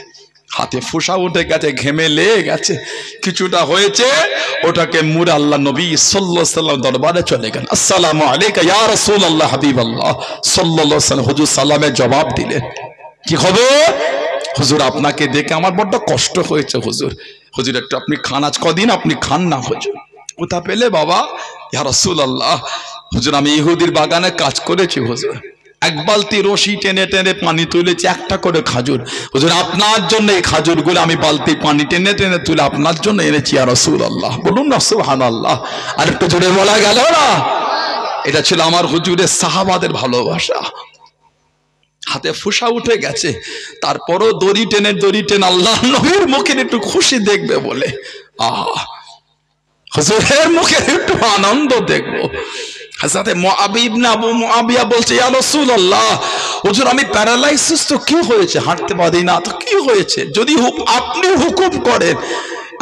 হাতে ফোসা উঠে গেছে, ঘেমে লেগে গেছে, কিছুটা হয়েছে, ওটাকে মুড়ে আল্লাহ নবী সাল্লাল্লাহু আলাইহি সাল্লাম দরবারে চলে গেলেন। আসসালামু আলাইকা ইয়া রাসূলুল্লাহ হাবিবাল্লাহ সাল্লাল্লাহু আলাইহি সাল্লাম। হুজুর সালামের জবাব দিলেন, কি খবর? হুজুর আপনাকে দেখে আমার বড্ড কষ্ট হয়েছে হুজুর। হুজুর একটু আপনি খান, আজ কদিন আপনি খান না হুজুর। কোথা পেলে বাবা? ইয়া রাসূলুল্লাহ, হুজুর আমি ইহুদির বাগানে কাজ করেছি হুজুর, এক বালতি রশি টেনে পানি তুলেছি, একটা করে খাজুর। হুজুর আপনার জন্য এই খাজুরগুলো আমি বালতি পানি টেনে তুলে আপনার জন্য এনেছি ইয়া রাসূলুল্লাহ। বলুন না সুবহানাল্লাহ। আর একটু জোরে বলা গেল না? এটা ছিল আমার হুজুরের সাহাবাদের ভালোবাসা। হাতে ফুসা উঠে গেছে, তারপরও দড়ি টেনে আল্লাহ নবীর মুখের একটু খুশি দেখবে বলে, আহা হুজুরের মুখে একটু আনন্দ দেখবো। হযরত মুআবী ইবনে আবু মুআবিয়া বলছে, ইয়া রাসূলুল্লাহ, হুজুর আমি প্যারালাইসিস, তো কি হয়েছে, হাঁটতে পারি না, তো কি হয়েছে, যদি আপনি হুকুম করেন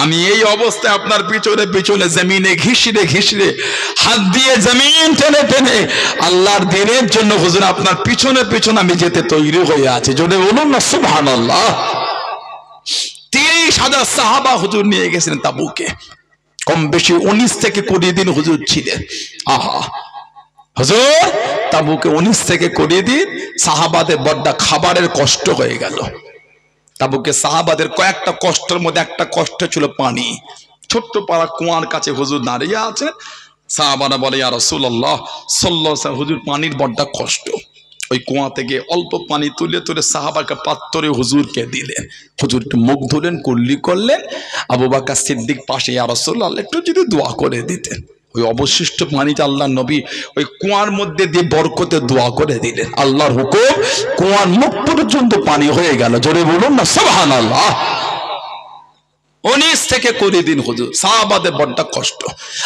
আমি এই অবস্থায় আপনার পিছনে জমিনে ঘিসড়ে হাত দিয়ে জমিন টেনে আল্লাহর দ্বীনের জন্য হুজুর আপনার পিছনে আমি যেতে তৈরি হয়ে আছি। যদি বলুন না সুবহানাল্লাহ। 30,000 সাহাবা হুজুর নিয়ে গেছিলেন তাবুকে, কম বেশি 19 থেকে 20 দিন হুজুর ছিলেন। আহা হুজুর তাবুকে 19 থেকে 20 দিন, সাহাবাদের বড্ড খাবারের কষ্ট হয়ে গেল। তাবুকে সাহাবাদের কয়েকটা কষ্টের মধ্যে একটা কষ্ট ছিল পানি। ছোট্ট পাড়া কুয়ার কাছে হুজুর দাঁড়িয়ে আছেন, সাহাবারা বলে, ইয়া রাসূলুল্লাহ সাল্লাল্লাহু আলাইহি, হুজুর পানির বড্ড কষ্ট। ওই কুয়া থেকে অল্প পানি তুলে সাহাবাকে পাত্রে হুজুরকে দিলেন। হুজুর একটু মুখ ধুলেন, কুল্লি করলেন। আবু বকর সিদ্দিক পাশে, ইয়া রাসূলুল্লাহ একটু যদি দোয়া করে দিতেন। ওই অবশিষ্ট পানিটা আল্লাহ নবী ওই কুয়ার মধ্যে দিয়ে বরকতে দোয়া করে দিলেন। আল্লাহর হুকুম, কুয়ার মুখ পর্যন্ত পানি হয়ে গেল। জোরে বলুন না সুবহানাল্লাহ। 19 থেকে 20 দিন হুজুর, সাহাবাদের বড্ড কষ্ট।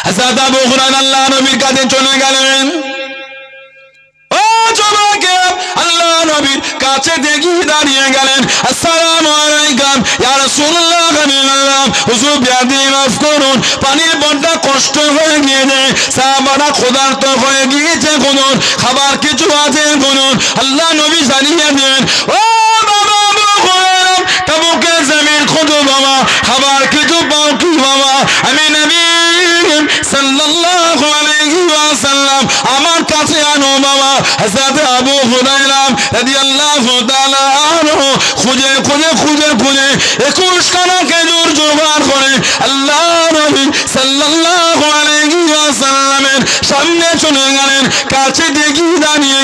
হযরত আবু হুরায়রা আল্লাহ নবীর কাছে চলে গেলেন। ও জমাকে আল্লাহ নবীর কাছে দেখি দাঁড়িয়ে গেলেন। আসসালামু আলাইকুম ইয়া রাসূলুল্লাহ, হাবিবাল্লাহ, হুজুর বিয়াদি মাফ করুন, পানির বড্ড কষ্ট হয়ে গিয়েছে, সাহাবারা ক্ষুধার্ত হয়ে গিয়েছে, হুজুর খাবার কিছু আছে হুজুর। আল্লাহ নবী জানিয়ে দেন, ও বাবা আবু হুরায়রা, তাবুকে জমিন খুঁজো বাবা, খাবার কিছু পাও কি বাবা? আমি নবী সাল্লাল্লাহু আলাইহি ওয়াসাল্লাম আমার কাছে আনো বাবা। হযরত আবু হুরায়রা রাদিয়াল্লাহু তাআলা আনহু খুঁজে 21 খানা খেজুর জোগাড় করে আল্লাহ নবী সাল্লাল্লাহু আলাইহি ওয়াসাল্লামের সামনে চলে গেলেন। কাছে দেখি দাঁড়িয়ে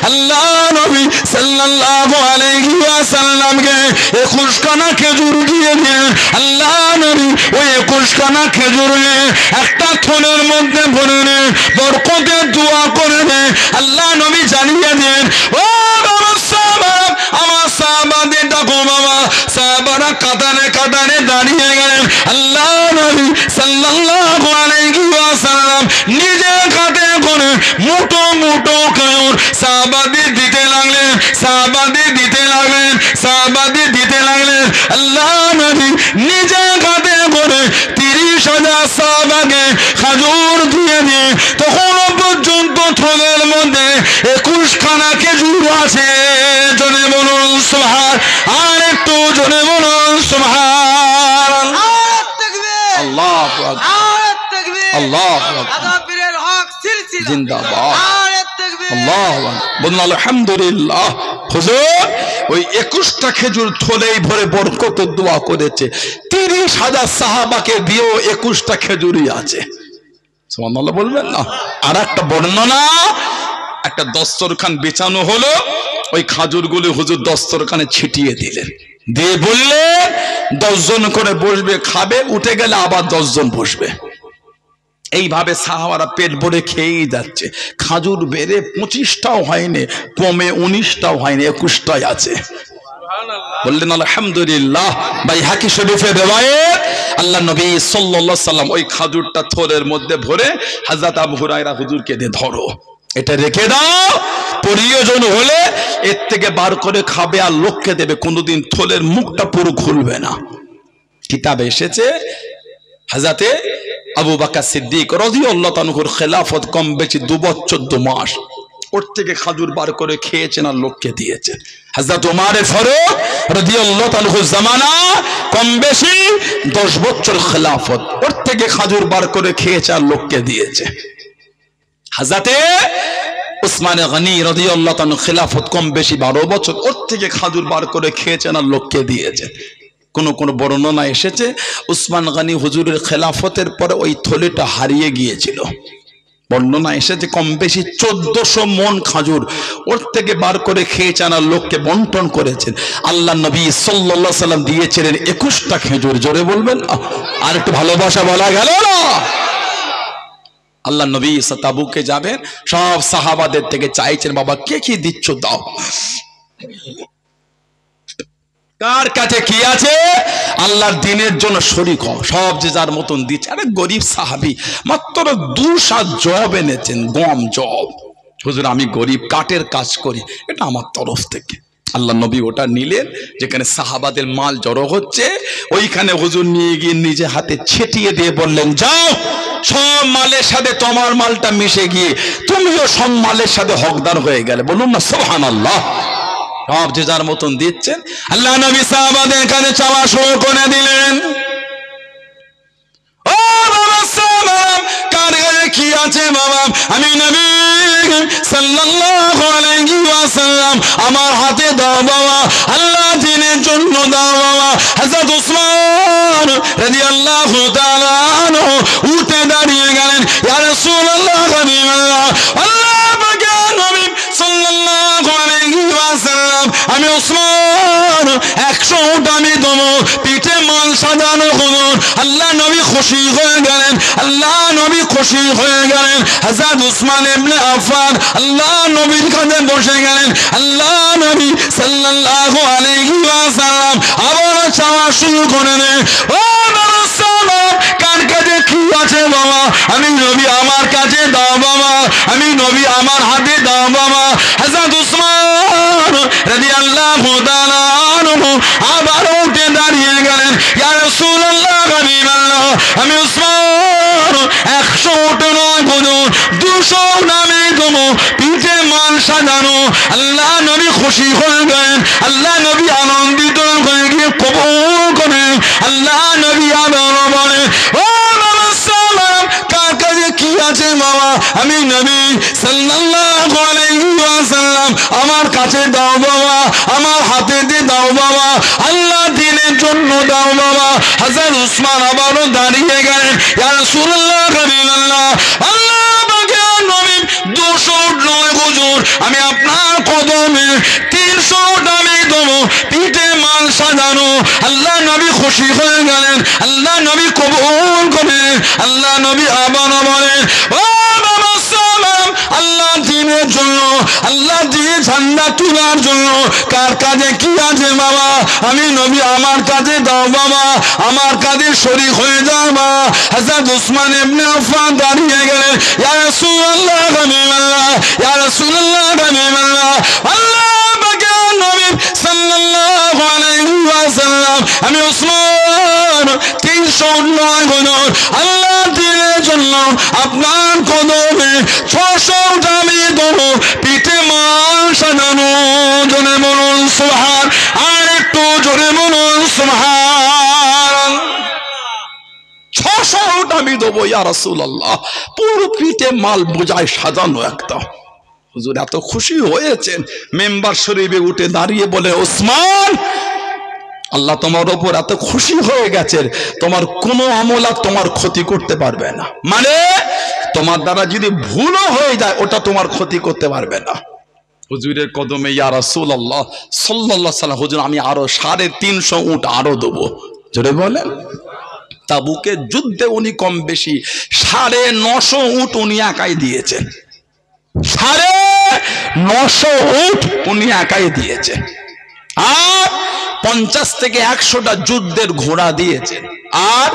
আল্লাহ নবী সাল্লাল্লাহু আলাইহি ওয়াসাল্লামকে 21 খানা খেজুর দিয়ে দেন। আল্লাহ নবী ওই 21 খানা খেজুর একটা থলের মধ্যে ভরে নে, বরকতের দোয়া করে নে। আল্লাহ নবী জানিয়ে দেন, ও বাবা সাহাবারা, আমার সাহাবাদের ডাকো বাবা। সাহাবারা কাতারে দাঁড়িয়ে গেলেন। আল্লাহ নবী সাল্লাল্লাহু আলাইহি ওয়াসাল্লাম নিজে হাতে করে মুঠো খেজুর সাহাবাদের দিতে লাগলেন। আল্লাহ নবী নিজে হাতে করে 30,000 সাহাবাকে খাজুর দিয়ে দিয়ে তখন পর্যন্ত থলের মধ্যে 21 খানা খেজুর আছে। জোরে বলুন সুবহান, আর একটু জোরে বলুন সুবহান। জিন্দাবাদ আল্লাহ বলুন আলহামদুলিল্লাহ। হুজুর ওই 21টা খেজুর থলেই ভরে বরকতের দোয়া করেছে, 30,000 সাহাবাকে দিয়েও 21টা খেজুরই আছে। সুবহানাল্লাহ বলবেন না? আর একটা বর্ণনা, একটা দস্তরখান বেচানো হলো, ওই খাজুরগুলি হুজুর দস্তরখানে ছিটিয়ে দিলেন, দিয়ে বললেন 10 জন করে বসবে, খাবে, উঠে গেলে আবার 10 জন বসবে। এইভাবে সাহাবারা পেট ভরে খেয়েই যাচ্ছে। খাজুর বেড়ে 25টাও হয়নি, কমে 19টাও হয়নি, 21টাই আছে। বললেন আলহামদুলিল্লাহ। বাইহাকি শরীফের রিওয়ায়াত, আল্লাহ নবী সাল্লাল্লাহু আলাইহি সাল্লাম ওই খাজুরটা থলের মধ্যে ভরে হযরত আবু হুরায়রা হুজুরকে দিয়ে, ধরো এটা রেখে দাও, প্রয়োজন হলে এর থেকে বার করে খাবে আর লোককে দেবে, কোনোদিন থলের মুখটা পুরো খুলবে না। কিতাবে এসেছে হযরতে আবু বকর সিদ্দিক রাদিয়াল্লাহু তাআলার খেলাফত কম বেশি 2 বছর 2 মাস, ওর থেকে খাজুর বার করে খেয়েছেন আর লোককে দিয়েছেন। হযরত ওমর ফারুক রাদিয়াল্লাহু তাআলার জামানা কম বেশি 10 বছর খেলাফত, ওর থেকে খাজুর বার করে খেয়েছে আর লোককে দিয়েছে। হযরতে উসমান গনি রাদিয়াল্লাহু তাআলা খেলাফত কম বেশি 12 বছর, ওর থেকে খাজুর বার করে খেয়েছেন আর লোককে দিয়েছে। কোন বর্ণনা এসেছে উসমান গনি হুজুরের খেলাফতের পরে ওই থলেটা হারিয়ে গিয়েছিল। বর্ণনা এসেছে কম বেশি 1400 মন খাজুর ওর থেকে বার করে খেয়েছেন আর লোককে বন্টন করেছেন। আল্লাহ নবী সাল্লাল্লাহু আলাইহি সাল্লাম দিয়েছিলেন 21টা খেজুর। জোরে বলবেন আর একটু ভালোবাসা বলা গেল না? আল্লাহ নবী তাবুকে যাবেন, সব সাহাবাদের থেকে চাইছেন বাবা কে কি দিচ্ছ দাও, কার কাছে কি আছে, আল্লাহর দ্বীনের জন্য শরীক হও, সব যে যার মতন দিচ্ছে। আরে গরিব সাহাবী মাত্র 2 সাত জব এনেছেন, গম জব। হুজুর আমি গরিব, কাঠের কাজ করি, এটা আমার তরফ থেকে। আল্লাহ নবী ওটা নিলেন, যেখানে সাহাবাদের মাল জড়ো হচ্ছে ওইখানে হুজুর নিয়ে গিয়ে নিজে হাতে ছিটিয়ে দিয়ে বললেন যাও, সব মালের সাথে তোমার মালটা মিশে গিয়ে তুমিও সব মালের সাথে হকদার হয়ে গেলে। বলুন না সুবহানাল্লাহ। সব যে যার মতন দিচ্ছেন। আল্লাহ নবী সাহাবাদের কাছে চাওয়া শুরু করে দিলেন, ও বাবা সাহাবা কার কাছে কি আছে বাবা, আমি নবী সাল্লাল্লাহু আলাইহি ওয়াসাল্লাম আমার হাতে দাও বাবা, আল্লাহ দ্বীনের জন্য দাও বাবা। হযরত উসমান রাদিয়াল্লাহু তাআলা আনহু উঠে দাঁড়িয়ে গেলেন, ইয়া রাসূলুল্লাহ হাবিবাল্লাহ, আল্লাহ পাকের নবী সাল্লাল্লাহু আলাইহি ওয়াসাল্লাম আমি উসমান 100 উট আমি দেবো, পিঠে মাল সাজানো হুজুর। আল্লাহ নবী খুশি হয়ে গেলেন, আল্লাহ নবী খুশি হয়ে গেলেন। হযরত উসমান ইবনে আফফান আল্লাহ নবীর কাছে বসে গেলেন। আল্লাহ নবী সাল্লাল্লাহু আলাইহি ওয়াসাল্লাম আবার চাওয়া শুরু করে দেন, ও বাবা সাহাবা কার কাছে কি আছে বাবা, আমি নবী আমার কাছে দাও বাবা, আমি নবী আমার হাতে দাও বাবা। হযরত উসমান রাদিয়াল্লাহু তাআলা আনহু আবার উঠে দাঁড়িয়ে গেলেন, ইয়া রাসূলুল্লাহ হাবিবাল্লাহ, আমি উসমান 100 উট নয় হুজুর 200 নামে দেবো, পিঠে মাল সাজানো। আল্লাহ নবী খুশি হয়ে গেলেন, আল্লাহ নবী আনন্দিত হয়ে গিয়ে কবুল করেন। আল্লাহ নবী আবার বলেন, ও বাবা সাহাবা কার কাছে কি আছে বাবা, আমি নবী সাল্লাল্লাহু আলাইহি ওয়াসাল্লাম আমার কাছে দাও বাবা, আমার হাতে দিয়ে দাও বাবা, আল্লাহ দ্বীনের জন্য দাও বাবা। হযরত উসমান আবারও দাঁড়িয়ে গেলেন, ইয়া রাসূলুল্লাহ হাবিবাল্লাহ, আল্লাহ পাকের নবী 200 নয় হুজুর আমি আপনার কদমে 300 আমি দেবো, পিঠে মাল সাজানো। আল্লাহ নবী খুশি হয়ে গেলেন, আল্লাহ নবী কবুল করেন। আল্লাহ নবী আবার বলেন, ও বাবা সালাম আল্লাহ দ্বীনের জন্য, আল্লাহ দ্বীন ঝান্ডা তোলার জন্য কার কাছে কি আছে বাবা, আমি নবী আমার কাছে দাও বাবা, আমার কাছে শরীক হয়ে যাও বাবা। হযরত উসমান ইবনে আফফান দাঁড়িয়ে গেলেন, ইয়া রাসূলুল্লাহ হাবিবাল্লাহ, ইয়া রাসূলুল্লাহ হাবিবাল্লাহ, আল্লাহ পাকের নবী সাল্লাল্লাহু আলাইহি ওয়াসাল্লাম আমি উসমান 300 নয় হুজুর আল্লাহ দ্বীনের জন্য আপনার কদমে 600 আমি দেবো, পিঠে মাল সাজানো। জোরে বলুন সুবহান, আর একটু জোরে বলুন সুবহান। 600 আমি দেবো। দেবো ইয়া রাসূলুল্লাহ। পুরো পিঠে মাল বোঝায় সাজানো একটা। হুজুর এত খুশি হয়েছেন, মেম্বার শরীফে উঠে দাঁড়িয়ে বলে, ওসমান, আল্লাহ তোমার ওপর এত খুশি হয়ে গেছে, তোমার কোনো আমল আর তোমার ক্ষতি করতে পারবে না। মানে তোমার দ্বারা যদি ভুলও হয়ে যায় ওটা তোমার ক্ষতি করতে পারবে না। হুজুরের কদমে ইয়া রাসূলুল্লাহ সাল্লাল্লাহু আলাইহি ওয়াসাল্লাম, হুজুর আমি আরো 350 উট আরো দেবো। জোরে বলেন। তাবুকের যুদ্ধে উনি কম বেশি 950 উট উনি একাই দিয়েছেন। 950 উট উনি একাই দিয়েছেন। আর 50 থেকে 100টা যুদ্ধের ঘোড়া দিয়েছেন, আর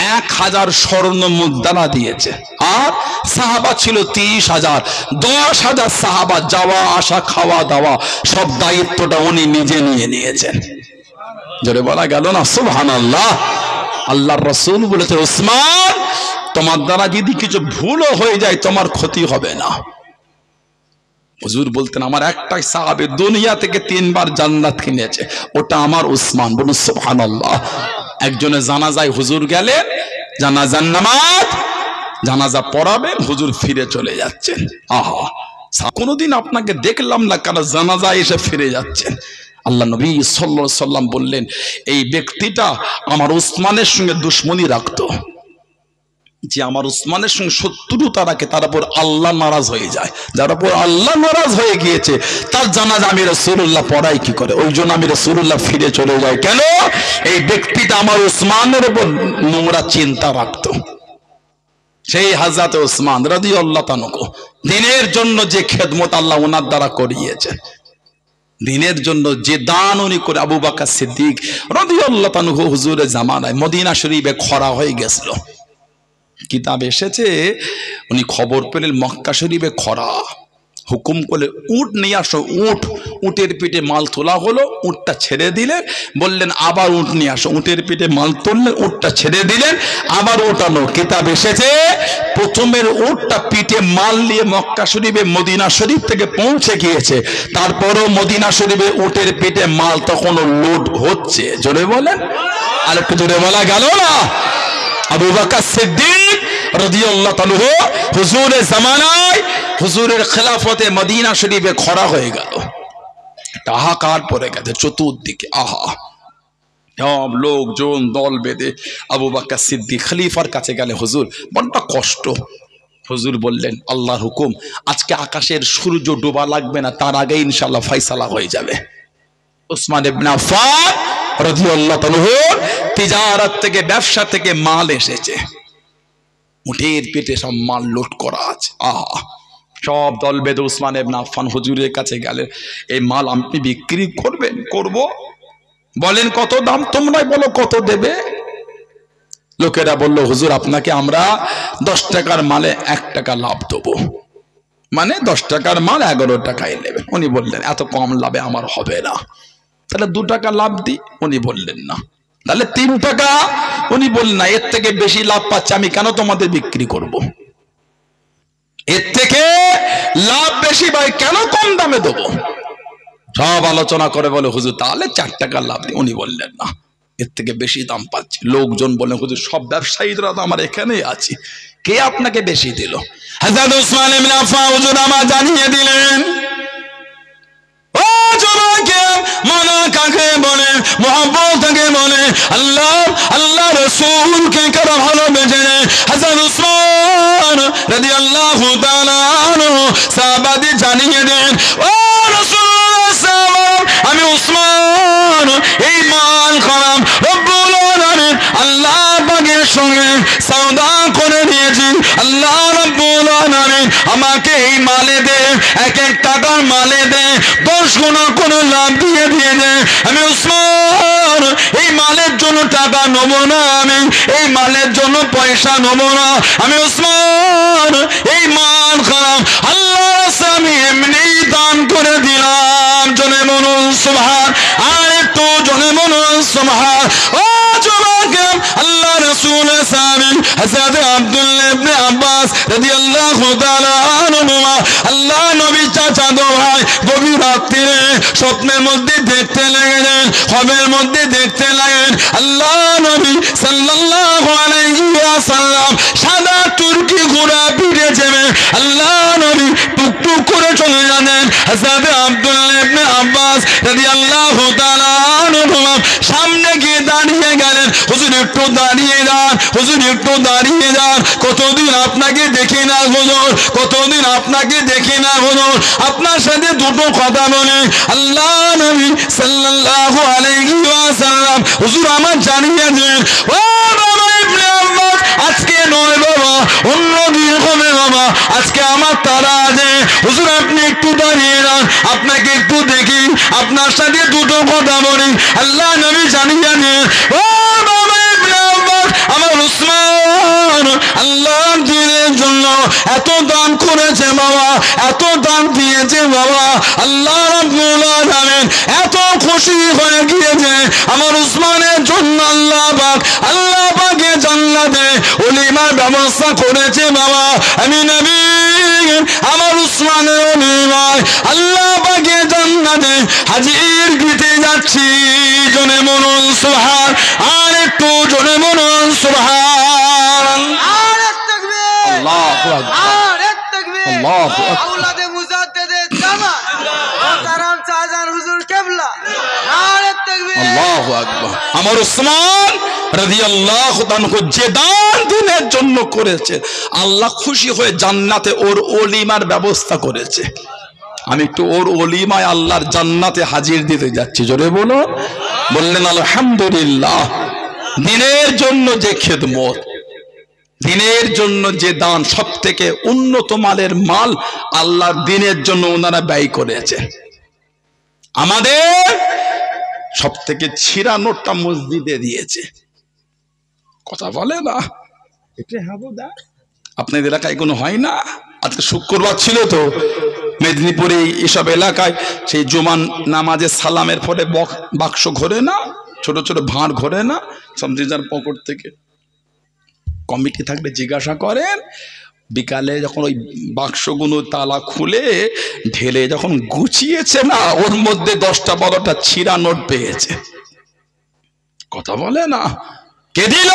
1000 স্বর্ণ মুদ্রা দিয়েছে। আর সাহাবা ছিল 30,000। 10,000 সাহাবা, যাওয়া আসা খাওয়া দাওয়া সব দায়িত্বটা উনি নিজে নিয়ে নিয়েছেন। জোরে বলা গেল না সুবহানাল্লাহ। আল্লাহর রাসূল বলেছে, ওসমান, তোমার দ্বারা যদি কিছু ভুলও হয়ে যায় তোমার ক্ষতি হবে না। হুজুর বলতেন, আমার একটাই সাহাবী দুনিয়া থেকে 3 বার জান্নাত কিনেছে, ওটা আমার উসমান। বলুন সুবহানাল্লাহ। একজনে জানাজায় হুজুর গেলেন, জানাজার নামাজ, জানাজা পড়াবেন, হুজুর ফিরে চলে যাচ্ছেন। আহা, কোনোদিন আপনাকে দেখলাম না কারণ জানাজায় এসে ফিরে যাচ্ছেন। আল্লাহ নবী সাল্লাল্লাহু আলাইহি সাল্লাম বললেন, এই ব্যক্তিটা আমার উসমানের সঙ্গে দুশমনি রাখতো, যে আমার উসমানের সঙ্গে শত্রুতা রাখে, তার উপর আল্লাহ নারাজ হয়ে যায়। যার উপর আল্লাহ নারাজ হয়ে গিয়েছে তার জানাজা আমি রাসূলুল্লাহ পড়াই কি করে? ওই জন্য আমি রাসূলুল্লাহ ফিরে চলে যাই। কেন? এই ব্যক্তিটা আমার উসমানের উপর নোংরা চিন্তা রাখতো। সেই হযরত উসমান রাদিয়াল্লাহু তাআলা দিনের জন্য যে খেদমত আল্লাহ ওনার দ্বারা করিয়েছেন, দিনের জন্য যে দান উনি করে, আবু বকর সিদ্দিক রাদিয়াল্লাহু তাআলা হুজুরের জামানায় মদিনা শরীফে খরা হয়ে গেছিল। কিতাব এসেছে, উনি খবর পেলেন মক্কা শরীফে খরা, হুকুম করলে উট নিয়ে আসো। উটের পিঠে মাল তোলা হলো, উটটা ছেড়ে দিলেন, বললেন আবার উট নিয়ে আসো। উটের পিঠে মাল তুললেন, উটটা ছেড়ে দিলেন, আবার ওঠানো। কিতাব এসেছে, প্রথমের উটটা পিঠে মাল নিয়ে মক্কা শরীফে মদিনা শরীফ থেকে পৌঁছে গিয়েছে, তারপরও মদিনা শরীফে উটের পিঠে মাল তখনও লোড হচ্ছে। জোরে বলেন, আর একটু জোরে বলা গেল না? আবু বকর সিদ্দিক রাদিয়াল্লাহু তাআলা হুজুরের জামানায়, হুজুরের খেলাফতে মদিনা শরীফে খরা হয়ে গেল, হাহাকার পড়ে গেছে চতুর্দিকে। আহা, সব লোকজন দল বেঁধে আবু বকর সিদ্দিক খলিফার কাছে গেলে, হুজুর বড্ড কষ্ট। হুজুর বললেন, আল্লাহর হুকুম, আজকে আকাশের সূর্য ডোবা লাগবে না, তার আগে ইনশাআল্লাহ ফয়সালা হয়ে যাবে। উসমান ইবনে আফফান রাদিয়াল্লাহু তাআলা তিজারত থেকে, ব্যবসা থেকে মাল এসেছে, উটের পেটে সব মাল লোড করা আছে। আহা, সব দল বেঁধে উসমান ইবনে আফফান হুজুরের কাছে গেলেন, এই মাল আপনি বিক্রি করবেন? করব। বলেন কত দাম? তোমরাই বলো কত দেবে। লোকেরা বলল, হুজুর আপনাকে আমরা 10 টাকার মালে 1 টাকা লাভ দেবো, মানে 10 টাকার মাল 11 টাকায় নেবেন। উনি বললেন, এত কম লাভে আমার হবে না। তাহলে 2 টাকা লাভ দিই। উনি বললেন না। তাহলে 3 টাকা। উনি বললেন না, এর থেকে বেশি লাভ পাচ্ছে, আমি কেন তোমাদের বিক্রি করব? এর থেকে লাভ বেশি ভাই, কেন কম দামে দেবো? সব আলোচনা করে বলে, হুজুর তাহলে 4 টাকা লাভ দিই। উনি বললেন না, এর থেকে বেশি দাম পাচ্ছি। লোকজন বলে, হুজুর সব ব্যবসায়ীরা তো আমার এখানেই আছে, কে আপনাকে বেশি দিল? হযরত উসমান ইবনে আফফান হুজুর আমার জানিয়ে দিলেন, ও জমাকে মানা কাকে বলে, মুহাব্বত কাকে বলে, আল্লাহ রাসূলকে কারা ভালোবেসে। হযরত উসমান রাদিয়াল্লাহু তাআলা আনহু সাহাবাদের জানিয়ে দেন, ও রাসূলুল্লাহ সাল্লাল্লাহু, আমি উসমান এই মাল খারাপ রব্বুল আলামিন আল্লাহ পাকের সঙ্গে সওদা করে নিয়েছি। আল্লাহ রব্বুল আলামিন আমাকে এই মালে দে, 1 টাকার মালে দে 10 গুণা করে লাভ দিয়ে দে। আমি উসমান এই মালের জন্য টাকা নেব না, আমি এই মালের জন্য পয়সা নেব না। আমি উসমান এই মাল খারাপ আল্লাহ আমি এমনি দান করে দিলাম। জনে বলুন সুবহান, আর একটু জনে বলুন সুবহান। ও যুবক, আল্লাহ রাসূল সামিন হযরত আব্দুল্লাহ ইবনে আব্বাস রাদিয়াল্লাহু তাআলা আনহুমা, আল্লাহ নবী চাচাতো ভাই, গভীর রাত্রিরে স্বপ্নের মধ্যে দেখতে লাগলেন, খ্বাবের মধ্যে দেখতে লাগলেন আল্লাহ নবী সাল্লাল্লাহু আলাইহি ওয়াসাল্লাম হযরত আব্দুল্লাহ ইবনে আব্বাস রাদিয়াল্লাহু তাআলা আনহু সামনে গিয়ে দাঁড়িয়ে গেলেন। হুজুর একটু দাঁড়িয়ে যান, হুজুর একটু দাঁড়িয়ে যান, কতদিন আপনাকে দেখি না হুজুর, কতদিন আপনাকে দেখি না হুজুর, আপনার সাথে দুটো কথা বলি। আল্লাহ নবী সাল্লাল্লাহু আলাইহি ওয়াসাল্লাম হুজুর আমার জানিয়ে দেন, ও বাবা ইবনে আব্বাস, আজকে নয় বাবা, অন্য দিন হবে বাবা, আজকে আমার তারা আছে। হুজুর আপনি একটু দাঁড়িয়ে যান, আপনাকে একটু দেখি, আপনার সাথে দুটো কথা বলি। আল্লাহ নবী জানিয়ে দেন, ও বাবা ইবনে আব্বাস, আমার উসমান আল্লাহর দ্বীনের জন্য এত দান করেছে বাবা, এত দান দিয়েছে বাবা, আল্লাহ রাব্বুল আলামিন এত খুশি হয়ে গিয়েছে আমার উসমানের জন্য। আল্লাহ পাকে জান্নাতে ওলিমার ব্যবস্থা করেছে বাবা। আমি নবী আমার উসমানের ওলিমায় আল্লাহ পাকে জান্নাতে হাজির দিতে যাচ্ছি। জনে মনুন সুবহান, আর একটু জনে মনুন সুবহান। আরেক তাকবীর, আল্লাহু আকবার, আরেক তাকবীর। আল্লাহু আকবার। আওলাদে মুজাদ্দেদের জামাত মোহতারাম শাহজাহান হুজুর কিবলা, আরেক তাকবীর। আল্লাহু আকবার। আমার উসমান রাদিয়াল্লাহু তাআলা যে দান দিনের জন্য করেছে, আল্লাহ খুশি হয়ে জান্নাতে ওর ওলিমার ব্যবস্থা করেছে। আমি একটু ওর ওলিমায় আল্লাহর জান্নাতে হাজির দিতে যাচ্ছি। জোরে বলো, বললেন আলহামদুলিল্লাহ। দিনের জন্য যে খেদমত, দিনের জন্য যে দান, সব থেকে উন্নত মানের মাল আল্লাহর দিনের জন্য ওনারা ব্যয় করেছে। আমাদের সব থেকে ছিঁড়া নোটটা মসজিদে দিয়েছে। কথা বলে না, আপনাদের এলাকায় কোনো হয় না? আজকে শুক্রবার ছিল তো মেদিনীপুরে এসব এলাকায় সেই জুমান নামাজের সালামের পরে বাক্স ঘোরে না, ছোট ছোট ভাঁড় ঘোরে না, সব যার পকেট থেকে কমিটি থাকলে জিজ্ঞাসা করেন। বিকালে যখন ওই বাক্সগুলো তালা খুলে ঢেলে যখন গুছিয়েছে না, ওর মধ্যে 10টা 12টা ছিঁড়া নোট পেয়েছে। কথা বলে না, কে দিল?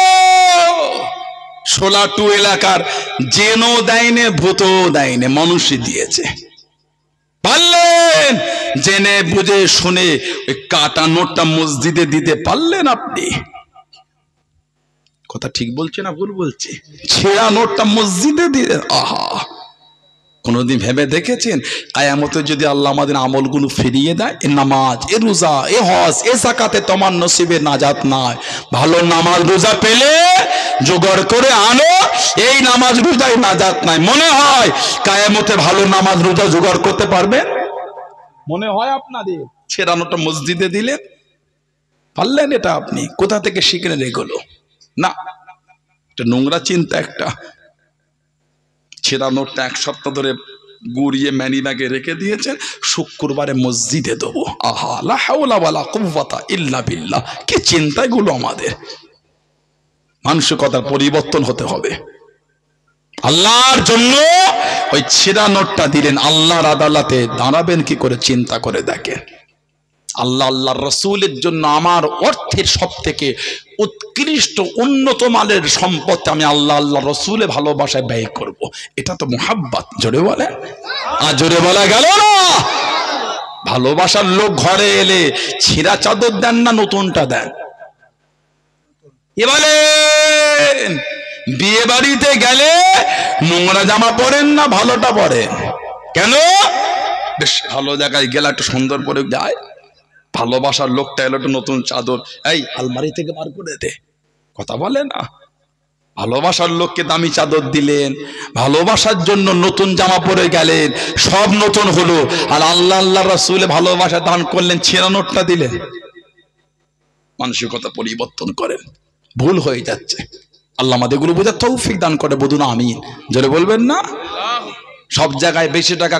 সোলাটু এলাকার জেনও দেয়নে, ভূতও দেয়নে, মানুষই দিয়েছে। পারলেন জেনে বুঝে শুনে ওই কাটা নোটটা মসজিদে দিতে পারলেন আপনি? কথা ঠিক বলছে না ভুল বলছে? ছেঁড়া নোটটা মসজিদে দিয়ে, আহা, কোনদিন ভেবে দেখেছেন কিয়ামতে যদি আল্লাহ আমাদের আমলগুলো ফিরিয়ে দেয়? এ নামাজ, এ রোজা, এ হজ, এ যাকাতে তোমার নসিবে নাজাত নাই। ভালো নামাজ রোজা পেলে জোগাড় করে আনো, এই নামাজ রোজায় নাজাত নাই। মনে হয় কিয়ামতে ভালো নামাজ রোজা জোগাড় করতে পারবেন? মনে হয় আপনাদের? ছেঁড়া নোটটা মসজিদে দিলেন, পারলেন? এটা আপনি কোথা থেকে শিখলেন এগুলো? না, এটা নোংরা চিন্তা। একটা ছেঁড়া নোটটা 1 সপ্তাহ ধরে গুড়িয়ে ম্যানি ব্যাগে রেখে দিয়েছেন, শুক্রবারে মসজিদে দেবো। আহা, লা হাওলা ওয়ালা কুওয়াতা ইল্লা বিল্লাহ। কি চিন্তা এগুলো আমাদের! মানসিকতার পরিবর্তন হতে হবে। আল্লাহর জন্য ওই ছেঁড়া নোটটা দিলেন, আল্লাহর আদালতে দাঁড়াবেন কি করে চিন্তা করে দেখেন। আল্লাহ আল্লাহর রাসূলের জন্য আমার অর্থের সব থেকে উৎকৃষ্ট উন্নত মানের সম্পদ আমি আল্লাহ আল্লাহর রাসূলের ভালোবাসায় ব্যয় করব। এটা তো মুহাব্বত। জোরে বলে, আর জোরে বলা গেল না? ভালোবাসার লোক ঘরে এলে ছিঁড়া চাদর দেন না নতুনটা দেন? এবারে বিয়ে বাড়িতে গেলে নোংরা জামা পরেন না ভালোটা পরেন? কেন? বেশ ভালো জায়গায় গেলে একটু সুন্দর পরে যায়। ভালোবাসার লোকটা এলো একটু নতুন চাদর, এই আলমারি থেকে বার করে দে। কথা বলে না? ভালোবাসার লোককে দামি চাদর দিলেন, ভালোবাসার জন্য নতুন জামা পরে গেলেন, সব নতুন হলো। আর আল্লাহ আল্লাহ রাসূলে ভালোবাসা দান করলেন, ছেঁড়া নোটটা দিলেন। মানসিকতা পরিবর্তন করেন, ভুল হয়ে যাচ্ছে। আল্লাহ আমাদের গুলো বোঝার তৌফিক দান করে, বলুন আমিন। জোরে বলবেন না? সব জায়গায় বেশি টাকা